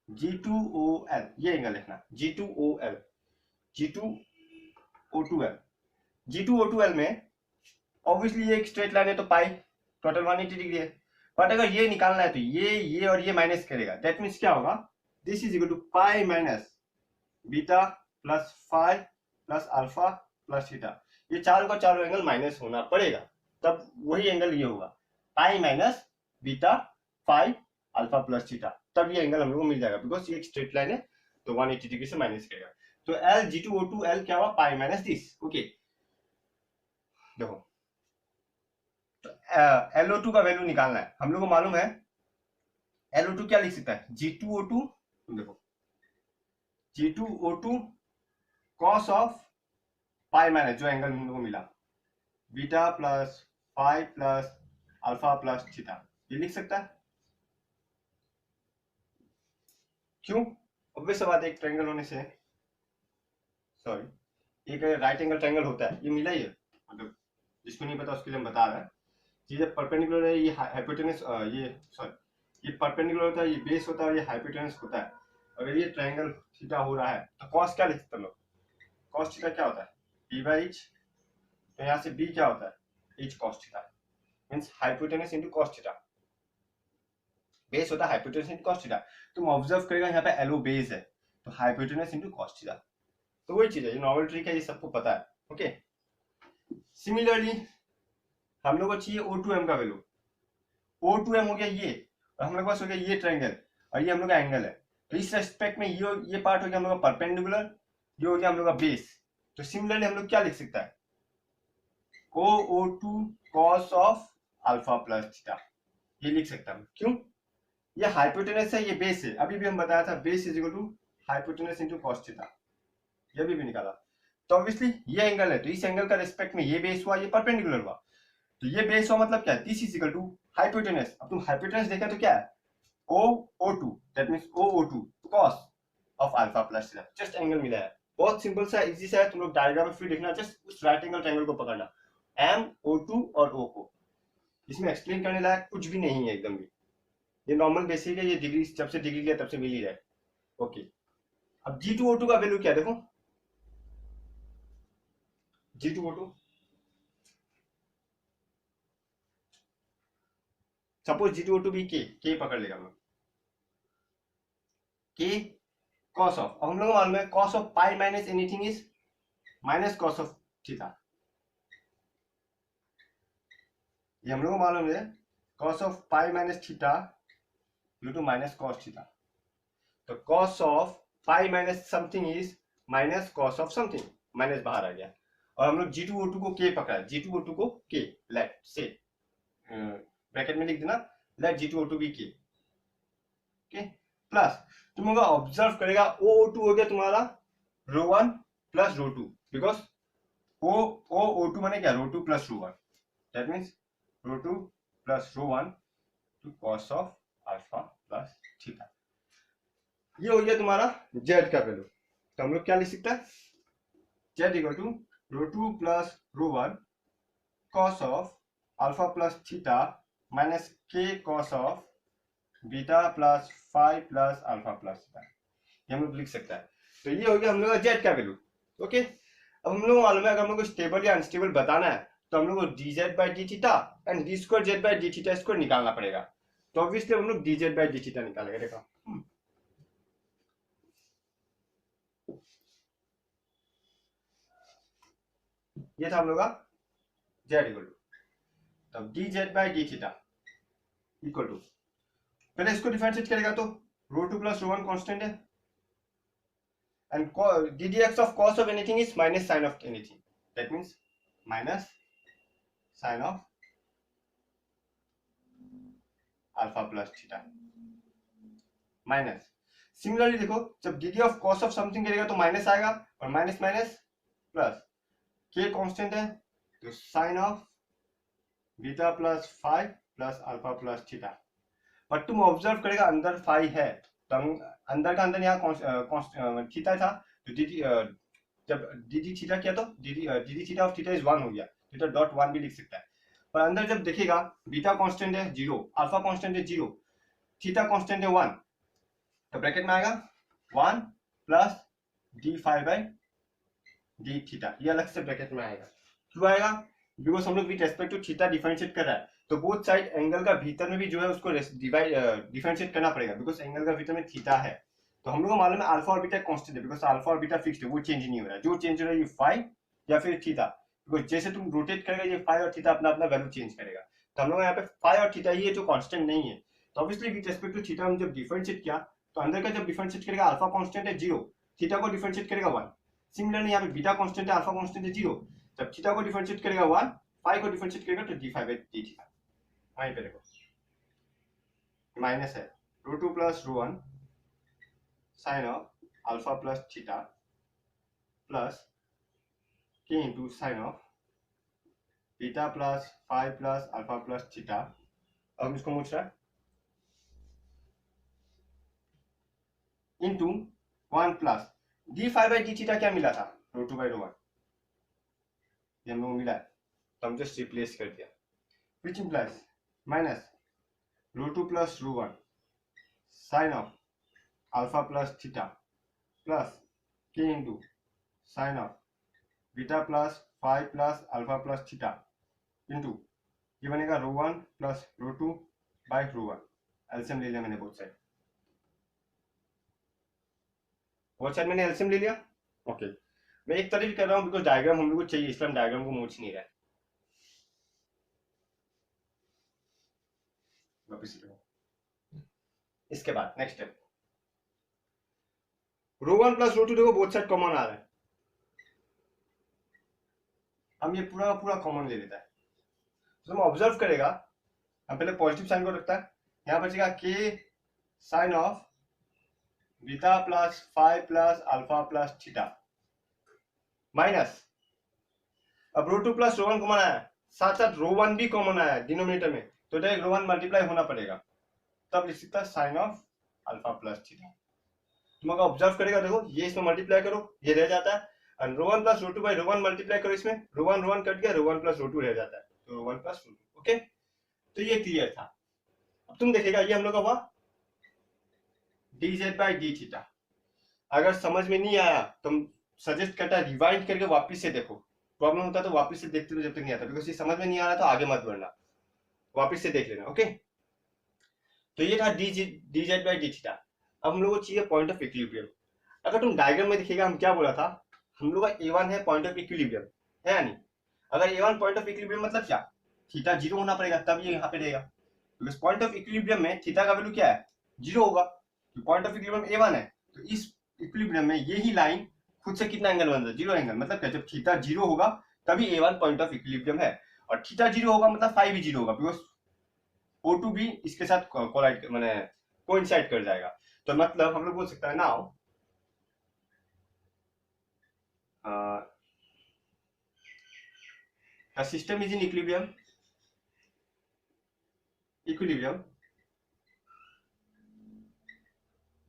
S1: G2OL, ये एंगल लिखना G2OL, G2O2L, G2O2L में ऑब्वियसली ये एक स्ट्रेट लाइन है तो पाई टोटल 180 डिग्री है, बट अगर ये निकालना है तो ये और ये माइनस करेगा, दैट मीन्स क्या होगा, this is equal to pi minus beta plus 5 plus alpha plus theta, ये चारों का चारों एंगल माइनस होना पड़ेगा, तब वही एंगल ये होगा pi minus beta 5 alpha plus theta, तब ये एंगल हम लोग को मिल जाएगा, बिकॉज ये एक स्ट्रेट लाइन है तो 180 डिग्री से माइनस करेगा। तो L G2O2L क्या हुआ पाई माइनस दिस। ओके, देखो LO2 का वैल्यू निकालना है, हम लोग को मालूम है LO2 क्या लिख सकता है G2O2, देखो G2O2 cos of pi minus जो एंगल हम लोग को मिला beta plus 5 plus alpha plus theta, ये लिख सकता है। क्यों? ऑब्वियस बात है, एक ट्रायंगल होने से, सॉरी एक राइट एंगल ट्रायंगल होता है, ये मिला ही है, मतलब जिसको नहीं पता उसके लिए हम बता रहे हैं, ये जब परपेंडिकुलर है ये हाइपोटेनस, ये सॉरी ये परपेंडिकुलर होता है, ये बेस होता है और ये हाइपोटेनस होता है। अगर ये ट्रायंगल थीटा हो रहा है तो कॉस क्या लिख सकते हैं लोग, कॉस थीटा क्या होता है b बाई h, तो यहाँ से b क्या होता है h cos theta, means hypotenuse into cos theta, base होता है हाइपोटेनस इनटू कॉस थीटा। तुम ऑब्जर्व करेगा यहाँ पे LO बेस है तो हाइपोटेनस इनटू कॉस थीटा, तो वही चीज है, ये नॉर्मल ट्रिक है, ये सबको पता है। ओके, सिमिलरली हम लोग को चाहिए O2m का वैल्यू। O2m हो गया ये, और हम लोग के पास हो गया ये ट्रायंगल, और ये हम लोग का एंगल है। तो इस रेस्पेक्ट में ये पार्ट हो गया हम लोग का परपेंडिकुलर, ये हो गया हम लोग का बेस। तो सिमिलरली हम लोग क्या लिख सकता है, O2 cos of alpha plus theta, ये लिख सकता हूं। क्यों, ये हाइपोटेनस है, ये बेस है। अभी भी हम बताया था base is equal to hypotenuse into cos theta, ये भी निकाला। तो ऑब्वियसली ये एंगल है, तो इस एंगल का रिस्पेक्ट में ये बेस हुआ, ये परपेंडिकुलर हुआ। तो ये बेस हुआ मतलब क्या है, this is equal to hypotenuse. अब तुम हाइपोटेनस देखा तो क्या है, O2, that means O2 cos of alpha plus theta, just angle मिला है। बहुत सिंपल सा, इजी सा है। तुम लोग डायग्राम में फिर देखना, जस्ट उस राइट एंगल ट्रायंगल को पकड़ना, MO2 और O को। इसमें एक्सप्लेन करने लायक कुछ भी नहीं है एकदम भी, ये नॉर्मल बेसिक है, ये डिग्री जब से डिग्री लिया तब से मिल ही रहा है। ओके, अब G2O2 का वैल्यू क्या देखो, G2O2 सपोज G2O2 भी के पकड़ लेगा हम लोग, के cos ऑफ, अब हम लोग मालूम है cos of pi minus anything is minus cos of theta, ये हम लोग को मालूम है cos of pi minus theta due to minus cos theta. तो cos of pi minus something is minus cos of something, minus बाहर आ गया। और हम लोग G2O2 को के पकड़ा, G2O2 को के, लेट से ब्रैकेट में लिख देना, लेट G2O2 भी के, ओके। प्लस तुम लोग ऑब्जर्व करेगा O2 हो गया तुम्हारा ρ1 प्लस ρ2, बिकॉज O2 माने क्या, ρ2 प्लस ρ1, दैट मींस ρ2 plus ρ1 two cos of alpha plus theta. ये हो गया तुम्हारा z का वैल्यू। तो हम लोग क्या लिख सकते हैं, z equal to ρ2 plus ρ1 cos of alpha plus theta minus k cos of beta plus five plus alpha plus theta, ये हम लोग लिख सकता है। तो ये हो गया हम लोग का z का वैल्यू, ओके। अब हम लोग मालूम है अगर हम लोग को स्टेबल या अनस्टेबल बताना है तो हम लोग को dz बाई d theta and D square z by d theta square निकालना पड़ेगा। तो ऑब्वियसली हम लोग dz बाई डी थीटा निकालेंगे। देखो ये था हम लोग का z इक्वल टू, तब dz बाई डी थीटा इक्वल टू, पहले इसको डिफरेंशिएट करेगा तो ρ2 प्लस ρ1 कांस्टेंट है, and ddx of cos of anything is minus sin of anything, that means minus sin of alpha plus theta minus. Similarly देखो जब dd of cos of something करेगा तो माइनस आएगा, और minus minus plus, k constant है तो sin of beta plus five plus alpha plus theta. But तुम ऑब्जर्व करेगा अंदर फाइव है, तो अंदर का अंदर यहाँ थीटा था, तो dd जब dd थीटा किया तो dd theta of theta is 1 हो गया, थीटा डॉट 1 भी लिख सकता है। पर अंदर जब देखेगा बीटा कांस्टेंट है 0, अल्फा कांस्टेंट है 0, थीटा कांस्टेंट है 1, तो ब्रैकेट में आएगा 1 plus d5 by d theta, ये अलग से ब्रैकेट में आएगा। क्यों आएगा, बिकॉज हम लोग with respect to theta differentiate कर रहा है, तो बोथ साइड एंगल का भीतर में भी जो है उसको डिफरेंशिएट करना पड़ेगा, बिकॉज एंगल का भीतर में थीटा है। तो हम लोग को मालूम है अल्फा और बीटा कांस्टेंट है, बिकॉज अल्फा और बीटा फिक्स्ड है, वो चेंज नहीं हो रहा है। जो चेंज हो रहा है ये फाइव या फिर थीटा, बिकॉज जैसे तुम रोटेट करेगा ये फाइव और थीटा अपना अपना वैल्यू चेंज करेगा। तो हम लोग यहाँ पे फाइव और थीटा ही है जो कांस्टेंट नहीं है। तो obviously with respect to theta हम जब डिफरेंशिएट किया तो अंदर का जब डिफरेंशिएट करेगा अल्फा कांस्टेंट है 0, थीटा को डिफरेंशिएट करेगा 1। सिमिलरली यहाँ पे बीटा कांस्टेंट है, अल्फा कांस्टेंट है 0, जब थीटा को डिफरेंशिएट करेगा 1, फाइव को डिफरेंशिएट करेगा तो d5 बाई डी थीटा। वहीं पे देखो माइनस है ρ2 plus ρ1 sine of alpha plus theta plus k into sine of beta plus five plus alpha plus theta. अब इसको मुझ रहा है into 1 plus d5 by d theta, क्या मिला था ρ2 बाई ρ1, ये हम लोग मिला है, तो हम जस्ट रिप्लेस कर दिया, which implies minus ρ2 plus ρ1 sine of alpha plus theta plus k into sine of beta plus five plus alpha plus theta into ये बनेगा ρ1 प्लस ρ2 बाई ρ1। एलसीएम ले लिया मैंने बोथ साइड, मैंने एलसीएम ले लिया। ओके, मैं एक तरफ कर रहा हूँ बिकॉज डायग्राम हम लोग को चाहिए, इसलिए हम डायग्राम को मोच नहीं रहा है। वापस लिखो। इसके बाद नेक्स्ट स्टेप, रो 1 प्लस रो 2 देखो बोथ साइड कॉमन आ रहा है, हम ये पूरा पूरा कॉमन ले लेता है। तो हम ऑब्जर्व करेगा, हम पहले पॉजिटिव साइन को रखता है, यहाँ बचेगा के sine of beta plus five plus alpha plus theta minus, अब रो 2 प्लस रो 1 कॉमन आया, साथ साथ रो 1 भी कॉमन आया डिनोमिनेटर में, तो डायरेक्ट रो 1 मल्टीप्लाई होना पड़ेगा, तब लिख सकता है sine of alpha plus theta. तुम अगर ऑब्जर्व करेगा देखो, ये इसमें मल्टीप्लाई करो ये रह जाता है, और रो 1 plus row 2 by rho 1 multiply करो, इसमें रो 1 कट गया, रो 1 प्लस रो 2 रह जाता है, तो रो 1 प्लस रो 2। ओके, तो ये क्लियर था। अब तुम देखेगा ये हम लोग का हुआ dz बाई डी थीटा। अगर समझ में नहीं आया तो हम सजेस्ट करता है रिवाइंड करके वापस से देखो, प्रॉब्लम होता है तो वापस से देखते रहो जब तक नहीं आता, बिकॉज ये समझ में नहीं आ रहा तो आगे मत बढ़ना, वापस से देख लेना। ओके, तो ये था dz बाई डी थीटा। अब हम लोग को चाहिए पॉइंट ऑफ इक्विलिब्रियम। अगर तुम डायग्राम में देखिएगा हम क्या बोला था, हम लोग का a1 है पॉइंट ऑफ इक्विलिब्रियम, है या नहीं? अगर a1 पॉइंट ऑफ इक्विलिब्रियम मतलब क्या, थीटा जीरो होना पड़ेगा तब ये यहाँ पे रहेगा, बिकॉज पॉइंट ऑफ इक्विलिब्रियम में थीटा का वैल्यू क्या है, जीरो होगा, तो पॉइंट ऑफ इक्विलिब्रियम a1 है, तो इस इक्विलिब्रियम में यही लाइन खुद से कितना एंगल बनता है, जीरो एंगल, मतलब क्या, जब थीटा जीरो होगा तभी a1 पॉइंट ऑफ इक्विलिब्रियम है, और थीटा जीरो होगा मतलब फाइव भी जीरो होगा, बिकॉज O2 भी इसके साथ कोलाइड माने कोइंसाइड कर जाएगा। तो मतलब हम लोग बोल सकते हैं now the system is in equilibrium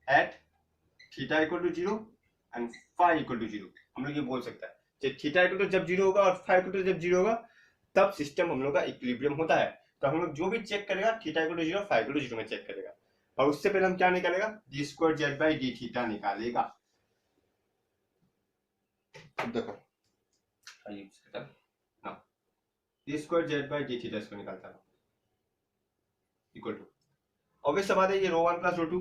S1: at theta equal to 0 and phi equal to 0। हम लोग ये बोल सकते हैं जब थीटा इक्वल टू जब जीरो होगा और फाई इक्वल टू जब जीरो होगा तब सिस्टम हम लोग का इक्विलिब्रियम होता है। तो हम लोग जो भी चेक करेगा theta equal to zero phi equal to zero में चेक करेगा, और उससे पहले हम क्या निकालेगा, d square z by d theta निकालेगा। देखो d square z by d theta इसको निकालता है इक्वल टू, ऑब्वियस सा बात है ये रो 1 प्लस रो 2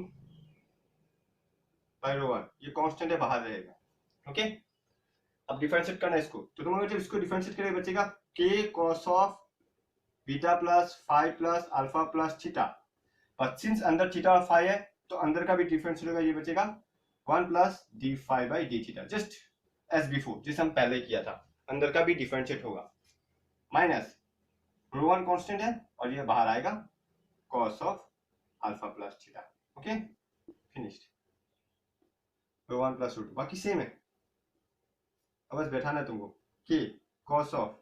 S1: बाई रो 1, ये कांस्टेंट है बाहर रहेगा। ओके, अब डिफरेंशिएट करना है इसको, तो तुम अगर जब इसको डिफरेंशिएट करेगा बचेगा के cos of beta plus five plus alpha plus theta, और सिंस अंदर थीटा और फाइव है तो अंदर का भी डिफरेंशिएट होगा, ये बचेगा 1 plus d five by d theta, just as before जिसे हम पहले किया था, अंदर का भी डिफरेंशिएट होगा, माइनस रो 1 कांस्टेंट है और ये बाहर आएगा cos of alpha plus theta. Okay, finished, row 1 plus row 2 बाकी सेम है, अब बस बैठाना है तुमको कि cos of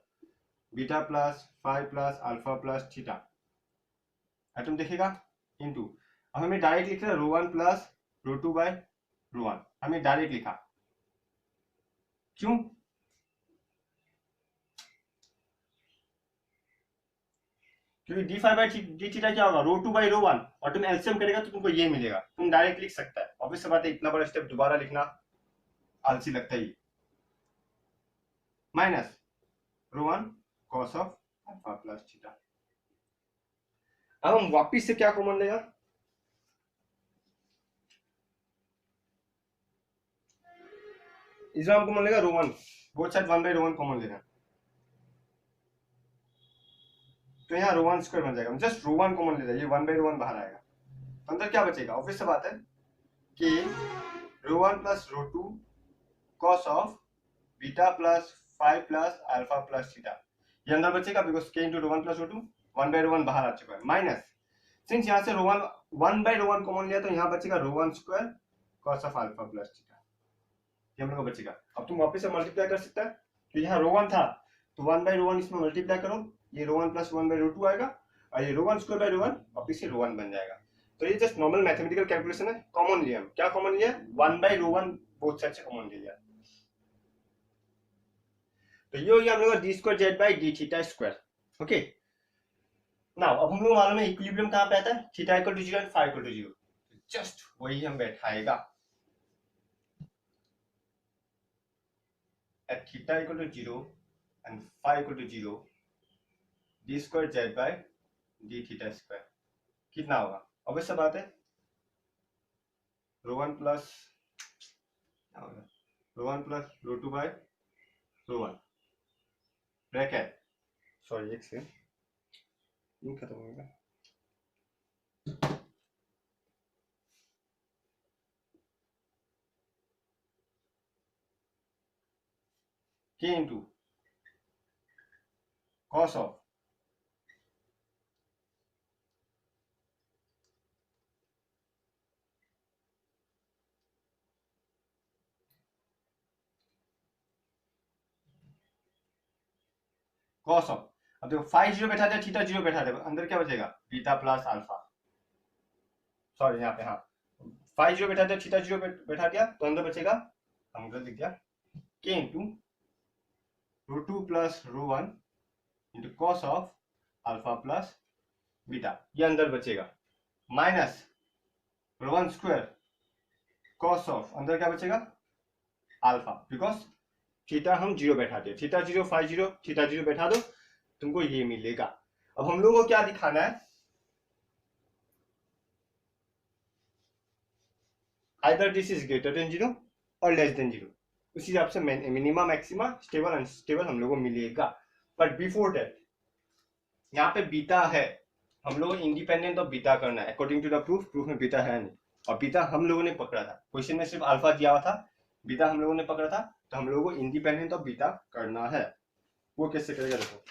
S1: beta plus five plus alpha plus theta, तुम देखेगा इनटू, अब हमें डायरेक्ट लिख रहा है रो 1 प्लस रो 2 बाय रो 1, हमें डायरेक्ट लिखा, क्यों, क्योंकि D five by d theta क्या होगा, रो 2 बाई रो 1, और तुम एलसीएम करेगा तो तुमको ये मिलेगा, तुम डायरेक्ट लिख सकता है। ऑब्वियस बात है इतना बड़ा स्टेप दोबारा लिखना आलसी लगता ही, minus rho 1 cos of alpha plus theta. अब हम वापिस से क्या कॉमन लेगा, इस बार हम कॉमन लेगा रो 1, both side 1 by rho 1 common लेना, तो यहाँ रो 1 स्क्वायर बन जाएगा, जस्ट रो 1 कॉमन ले जाए, ये 1 बाई रो 1 बाहर आएगा, तो अंदर क्या बचेगा, ऑब्वियस बात है कि रो 1 plus row 2 cos of beta plus five plus alpha plus theta, ये अंदर बचेगा बिकॉज के into rho 1 plus row 2, 1 by rho 1 बाहर आ चुका है, माइनस सिंस यहाँ से रो 1 बाई रो 1 कॉमन लिया तो यहाँ बचेगा रो 1 square cos of alpha plus theta, ये हम लोग को बचेगा। अब तुम वापस से मल्टीप्लाई कर सकता है, तो यहाँ रो 1 था तो 1 बाई रो 1 इसमें मल्टीप्लाई करो, ये रो 1 प्लस 1 बाई रो 2 आएगा, और ये रो 1 स्क्वायर बाई रो 1 वापस से रो 1 बन जाएगा। तो ये जस्ट नॉर्मल मैथमेटिकल कैलकुलेशन है, कॉमन लिया, हम क्या कॉमन लिया, 1 बाई रो 1 बोथ साइड से कॉमन ले लिया, तो ये हो गया हम लोग का D square z by d theta square. Okay, now अब हम लोग मालूम है इक्विलिब्रियम कहां पे आता है, theta equal to 0 and phi equal to 0, just वही हम बैठाएगा at theta equal to 0 and phi equal to 0, d square z by d theta square कितना होगा, ऑब्वियस सा बात है रो 1 प्लस रो 2 बाय रो 1 ब्रैकेट, सॉरी एक सेकंड खत्म हो गया, k into cos of cos of, अब देखो फाइ जीरो बैठा दे, थीटा जीरो बैठा दे, अंदर क्या बचेगा, बीटा प्लस अल्फा, सॉरी यहाँ पे, हाँ फाइ जीरो बैठा दे, थीटा जीरो बैठा दिया, तो अंदर बचेगा, हम गलत लिख दिया, k into row two plus row one into cos of alpha plus beta, ये अंदर बचेगा, minus row one square cos of, अंदर क्या बचेगा, अल्फा, बिकॉज थीटा हम जीरो बैठा दिए, theta zero phi zero, theta zero बैठा दो, तुमको ये मिलेगा। अब हम लोगों को क्या दिखाना है, either this is greater than zero और लेस देन जीरो, उस हिसाब से मिनिमम मैक्सिमा स्टेबल अनस्टेबल हम लोगों को मिलेगा। बट बिफोर दैट यहाँ पे बीटा है, हम लोगों को इंडिपेंडेंट ऑफ बीटा करना है, according to the proof, proof में बीटा है नहीं, और बीटा हम लोगों ने पकड़ा था, क्वेश्चन में सिर्फ अल्फा दिया हुआ था, बीटा हम लोगों ने पकड़ा था, तो हम लोगों को इंडिपेंडेंट ऑफ बीटा करना है। वो कैसे करेगा देखो,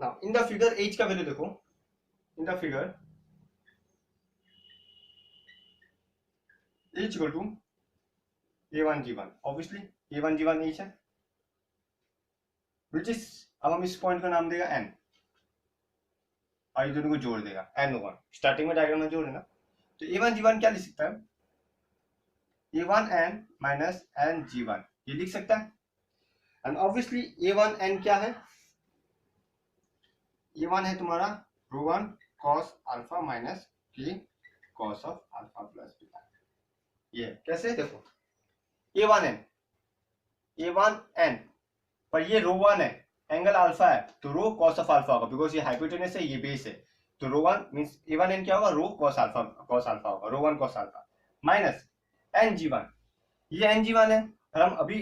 S1: now in the figure H का वैल्यू देखो, in the figure h equal to a1 g1, obviously a1 g1 h है, विच इज, अब हम इस पॉइंट का नाम देगा n, और ये दोनों को जोड़ देगा n1, स्टार्टिंग में डायग्राम में जोड़ देना, तो a1 g1 क्या लिख सकता है, a1n माइनस n g1, ये लिख सकता है, एंड ऑब्वियसली a1n क्या है, a1 है तुम्हारा rho one cos alpha minus k cos of alpha plus beta, ये कैसे देखो, a1n पर ये रो वन है, एंगल अल्फा है, तो रो कॉस ऑफ अल्फा होगा, बिकॉज ये हाइपोटेनस है, ये बेस है, तो रो वन मींस a1n क्या होगा, रो कॉस अल्फा होगा, rho one cos alpha minus N G one, ये एन जी वन है, और हम अभी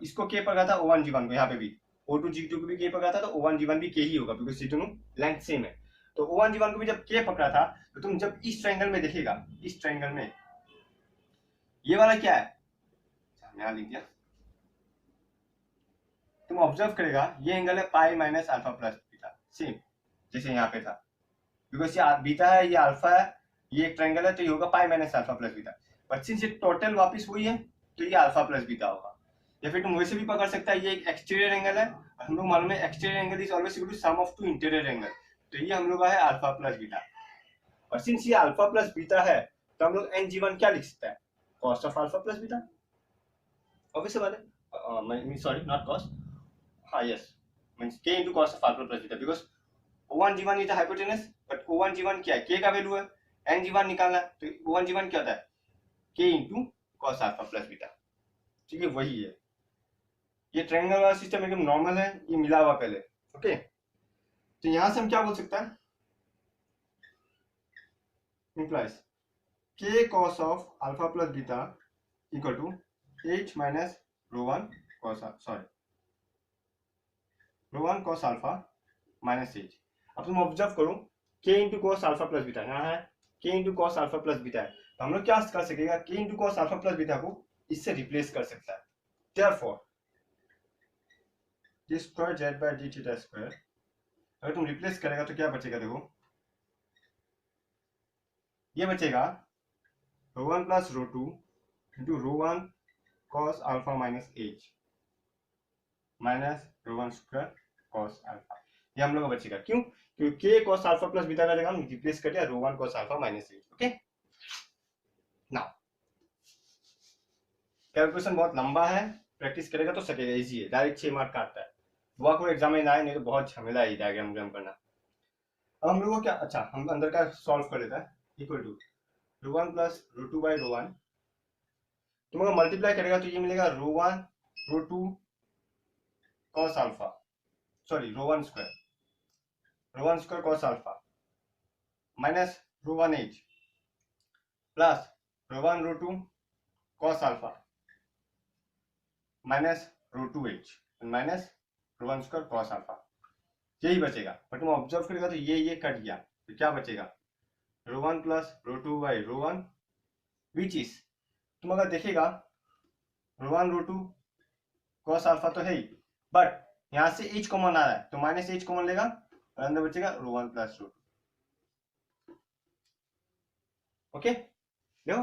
S1: इसको के पकड़ा था O1 G1 को, यहाँ पे भी O2 G2 को भी के पकड़ा था, तो O1 G1 भी के ही होगा, बिकॉज ये दोनों लेंथ सेम है, तो O1 G1 को भी जब के पकड़ा था, तो तुम जब इस ट्रायंगल में देखेगा, इस ट्रायंगल में ये वाला क्या है, यहाँ लिख दिया, तुम ऑब्जर्व करेगा, ये एंगल है पाई minus alpha plus beta, same जैसे यहाँ पे था, बिकॉज ये बीटा है, ये अल्फा है, ये एक ट्रायंगल है, तो ये होगा pi minus alpha plus beta, but since ये टोटल वापस वही है, तो ये अल्फा प्लस बीटा होगा, या फिर तुम वैसे भी पकड़ सकता है, ये एक एक्सटीरियर एंगल है, हम लोग मालूम है exterior angle is always equal to sum of two interior angle, तो ये हम लोग का है अल्फा प्लस बीटा, और सिंस ये अल्फा प्लस बीटा है, तो हम लोग एन जी वन क्या लिख सकता है, cos of alpha plus beta, obvious बात है, सॉरी नॉट कॉस, हाँ yes, means k into cos of alpha plus beta, because O1 G1 is the hypotenuse, but O1 G1 क्या है, k का वैल्यू है, n G1 निकालना है, तो O1 G1 क्या होता है, k into cos alpha plus beta, ठीक है, वही है, ये ट्रायंगल वाला सिस्टम एकदम नॉर्मल है, ये मिला हुआ पहले, ओके, तो यहां से हम क्या बोल सकते हैं, implies k cos of alpha plus beta equal to h minus rho 1 cos, sorry rho one cos alpha minus H, अब तुम ऑब्जर्व करो, k into cos alpha plus beta यहाँ है, k into cos alpha plus beta है, तो हम लोग क्या कर सकेगा, k into cos alpha plus beta को इससे रिप्लेस कर सकता है, therefore d square z by d theta square, अगर तुम रिप्लेस करेगा तो क्या बचेगा, देखो ये बचेगा rho one plus rho two into rho one cos alpha minus H minus रो वन स्क्वायर cos अल्फा, ये हम लोग का बचेगा, क्यों, क्योंकि k cos alpha plus beta का जगह हम रिप्लेस कर दिया rho one cos alpha minus H, okay. Now calculation बहुत लंबा है, प्रैक्टिस करेगा तो सकेगा, इजी है, डायरेक्ट 6 मार्क का आता है, दुआ को एग्जाम में ना आए, नहीं तो बहुत झमेला है डायग्राम करना। अब हम लोग को क्या, अच्छा हम अंदर का सॉल्व कर लेता है, equal to rho one plus rho two by rho one, तुम अगर मल्टीप्लाई करेगा तो ये मिलेगा rho one rho two cos alpha, sorry rho one square cos alpha minus रो वन एच प्लस रो one rho two cos alpha minus rho two H minus रो वन स्क्वायर cos अल्फा, यही बचेगा। पर तुम ऑब्जर्व करेगा तो ये कट गया, तो क्या बचेगा, ρ1 प्लस ρ2 बाई ρ1, विच इज, तुम अगर देखेगा ρ1 ρ2 cos अल्फा तो है ही, बट यहां से h कॉमन आ रहा है तो माइनस h कॉमन लेगा और अंदर बचेगा ρ1 प्लस ρ2। ओके, देखो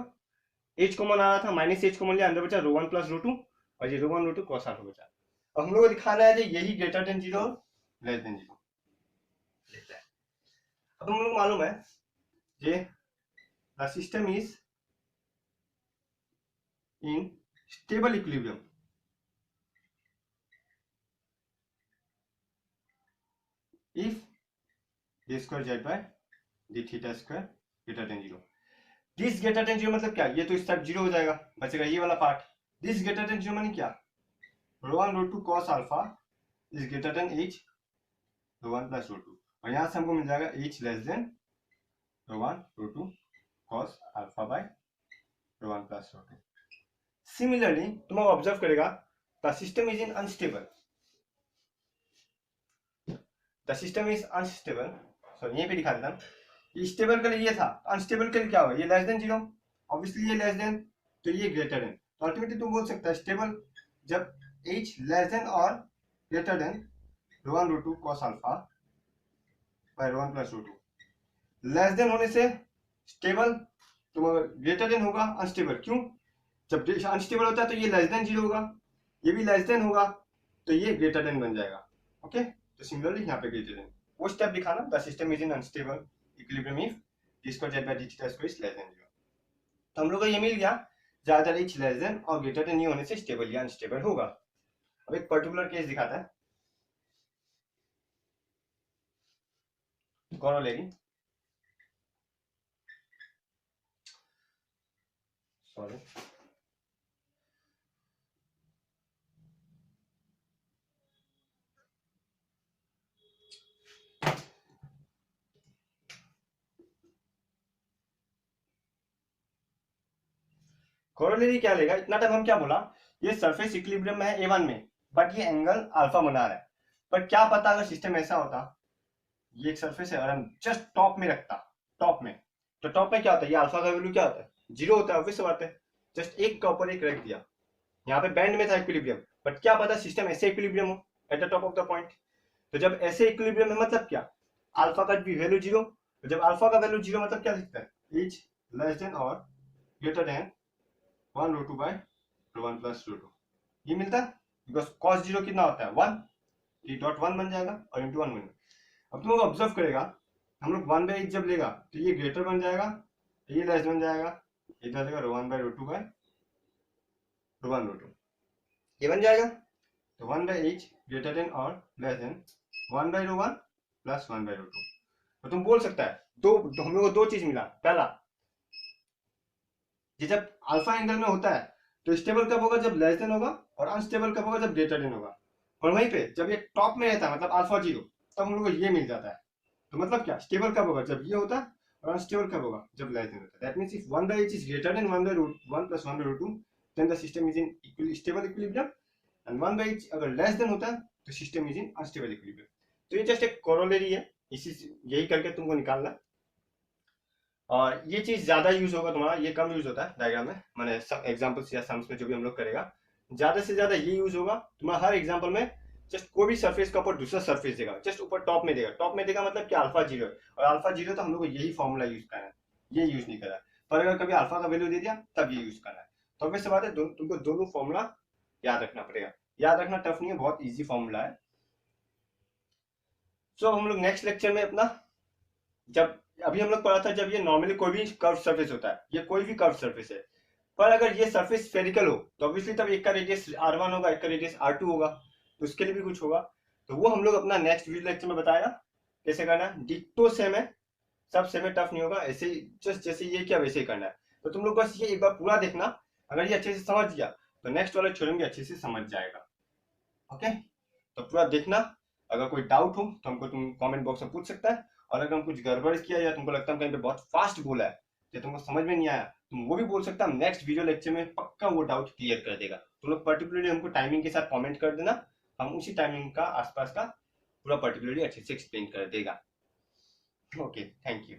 S1: h कॉमन आ रहा था, माइनस h कॉमन लिया, अंदर बचा ρ1 प्लस ρ2 और ये ρ1 ρ2 cos अल्फा बचा। अब हम लोग को दिखाना है कि यही ग्रेटर देन 0 लेस देन 0 लेता है। अब हम लोग मालूम है ये the system is in stable equilibrium if d square z by d theta square greater than 0। This greater than 0 मतलब क्या, ये तो स्टेप 0 हो जाएगा, बचेगा ये वाला पार्ट। दिस ग्रेटर देन 0 माने क्या, ρ1 ρ2 cos alpha is greater than h ρ1 plus ρ2, और यहां से हमको मिल जाएगा h less than ρ1 ρ2 cos alpha by ρ1 plus ρ2। Similarly तुम ऑब्जर्व करेगा the system is in unstable, the system is unstable, sorry यहीं पे दिखा देता हूं, ये स्टेबल के लिए ये था, अनस्टेबल के लिए क्या होगा, ये लेस देन 0, ऑब्वियसली ये लेस देन, तो ये ग्रेटर देन, तो अल्टीमेटली तुम बोल सकता है स्टेबल जब h लेस देन और greater than ρ1 ρ2 cos alpha by ρ1 plus ρ2। Less than होने से स्टेबल, तुम ग्रेटर देन होगा अनस्टेबल, क्यों, जब अनस्टेबल होता है तो ये लेस देन 0 होगा, ये भी लेस देन होगा, तो ये ग्रेटर देन बन जाएगा। ओके, तो सिमिलरली यहाँ पे ग्रेटर देन, वो स्टेप दिखाना, the system is in unstable equilibrium if d square z by d theta square is less than 0। तो हम लोग को ये मिल गया, ज्यादातर h लेस देन और ग्रेटर देन नहीं होने से स्टेबल या अनस्टेबल होगा। अब एक पर्टिकुलर केस दिखाता है, कॉरोलरी, सॉरी कॉरोलरी क्या लेगा, इतना टाइम हम क्या बोला, ये सरफेस इक्विलिब्रियम में है A1 में, बट ये एंगल अल्फा बना रहा है, पर क्या पता अगर सिस्टम ऐसा होता, ये एक सरफेस है और हम जस्ट टॉप में रखता, टॉप में, तो टॉप में क्या होता है, ये अल्फा का वैल्यू क्या होता है, 0 होता है, ऑब्वियस बात है, जस्ट एक का ऊपर एक रख दिया, यहाँ पे बैंड में था इक्विलिब्रियम, बट क्या पता सिस्टम ऐसे इक्विलिब्रियम हो at the top of the point, तो जब ऐसे इक्विलिब्रियम है मतलब क्या, अल्फा का भी वैल्यू 0, तो जब अल्फा का वैल्यू 0 मतलब क्या दिखता है, इज लेस देन और ग्रेटर देन 1 √2 बाय √1 प्लस √2, ये मिलता है, बिकॉज cos 0 कितना होता है 1, ये डॉट 1 बन जाएगा और इंटू 1 बन जाएगा। अब तुम लोग ऑब्जर्व करेगा, हम लोग 1 बाई 8 जब लेगा तो ये ग्रेटर बन जाएगा, ये लेस बन जाएगा, ये क्या देगा √1 बाय √2 बाय √1 √2, ये बन जाएगा, तो 1 बाई 8 ग्रेटर देन और less than 1 by √1 plus 1 by √2। तो तुम बोल सकता है दो, हम लोग को दो चीज मिला, पहला ये जब अल्फा एंगल में होता है तो स्टेबल कब होगा, जब लेस देन होगा, और अनस्टेबल कब होगा, जब ग्रेटर देन होगा, और वहीं पे जब ये टॉप में रहता है मतलब अल्फा 0, तब हम लोग को ये मिल जाता है। तो मतलब क्या, स्टेबल कब होगा, जब ये होता है, और अनस्टेबल कब होगा, जब लेस देन होता है। That means if 1 by h is greater than 1 by √1 plus 1 by √2 then the system is in stable equilibrium, and 1 by h अगर लेस देन होता है तो system is in unstable equilibrium. तो ये जस्ट एक कोरोलरी है, इसी यही करके तुमको निकालना, और ये चीज ज्यादा यूज होगा तुम्हारा, ये कम यूज होता है डायग्राम में, मैंने एग्जांपल्स या सम्स में जो भी हम लोग करेगा, ज्यादा से ज्यादा ये यूज होगा तुम्हारा हर एग्जांपल में। जस्ट कोई भी सरफेस का ऊपर दूसरा सरफेस देगा, जस्ट ऊपर टॉप में देगा, टॉप में देगा मतलब कि अल्फा 0 है, और अल्फा 0 तो हम लोग को यही फॉर्मूला यूज करना है, ये यूज नहीं करा है, पर अगर कभी अल्फा का वैल्यू दे दिया तब ये यूज करना है। तो अब वैसे बात है, तुमको दोनों फॉर्मूला याद रखना पड़ेगा, याद रखना टफ नहीं है, बहुत ईजी फॉर्मूला है। सो हम लोग नेक्स्ट लेक्चर में अपना, जब अभी हम लोग पढ़ा था जब ये नॉर्मली कोई भी कर्व सरफेस होता है, ये कोई भी कर्व सरफेस है, पर अगर ये सरफेस स्फेरिकल हो तो ऑब्वियसली तब एक का रेडियस r1 होगा, एक का रेडियस r2 होगा, तो उसके लिए भी कुछ होगा, तो वो हम लोग अपना नेक्स्ट वीडियो लेक्चर में बताएगा कैसे करना है। डिट्टो सेम है, सब सेम है, टफ नहीं होगा, ऐसे जस्ट जैसे ये क्या वैसे ही करना है। तो तुम लोग बस ये एक बार पूरा देखना, अगर ये अच्छे से समझ गया तो नेक्स्ट वाले थ्योरम भी अच्छे से समझ जाएगा। ओके, तो पूरा देखना, अगर कोई डाउट हो तो हमको तुम कमेंट बॉक्स में पूछ सकता है, और अगर हम कुछ गड़बड़ किया या तुमको लगता है कहीं पे बहुत फास्ट बोला है या तुमको समझ में नहीं आया, तुम वो भी बोल सकता है, हम नेक्स्ट वीडियो लेक्चर में पक्का वो डाउट क्लियर कर देगा। तुम लोग पर्टिकुलरली हमको टाइमिंग के साथ कमेंट कर देना, हम उसी टाइमिंग का आसपास का पूरा पर्टिकुलरली अच्छे से एक्सप्लेन कर देगा। Okay, thank you.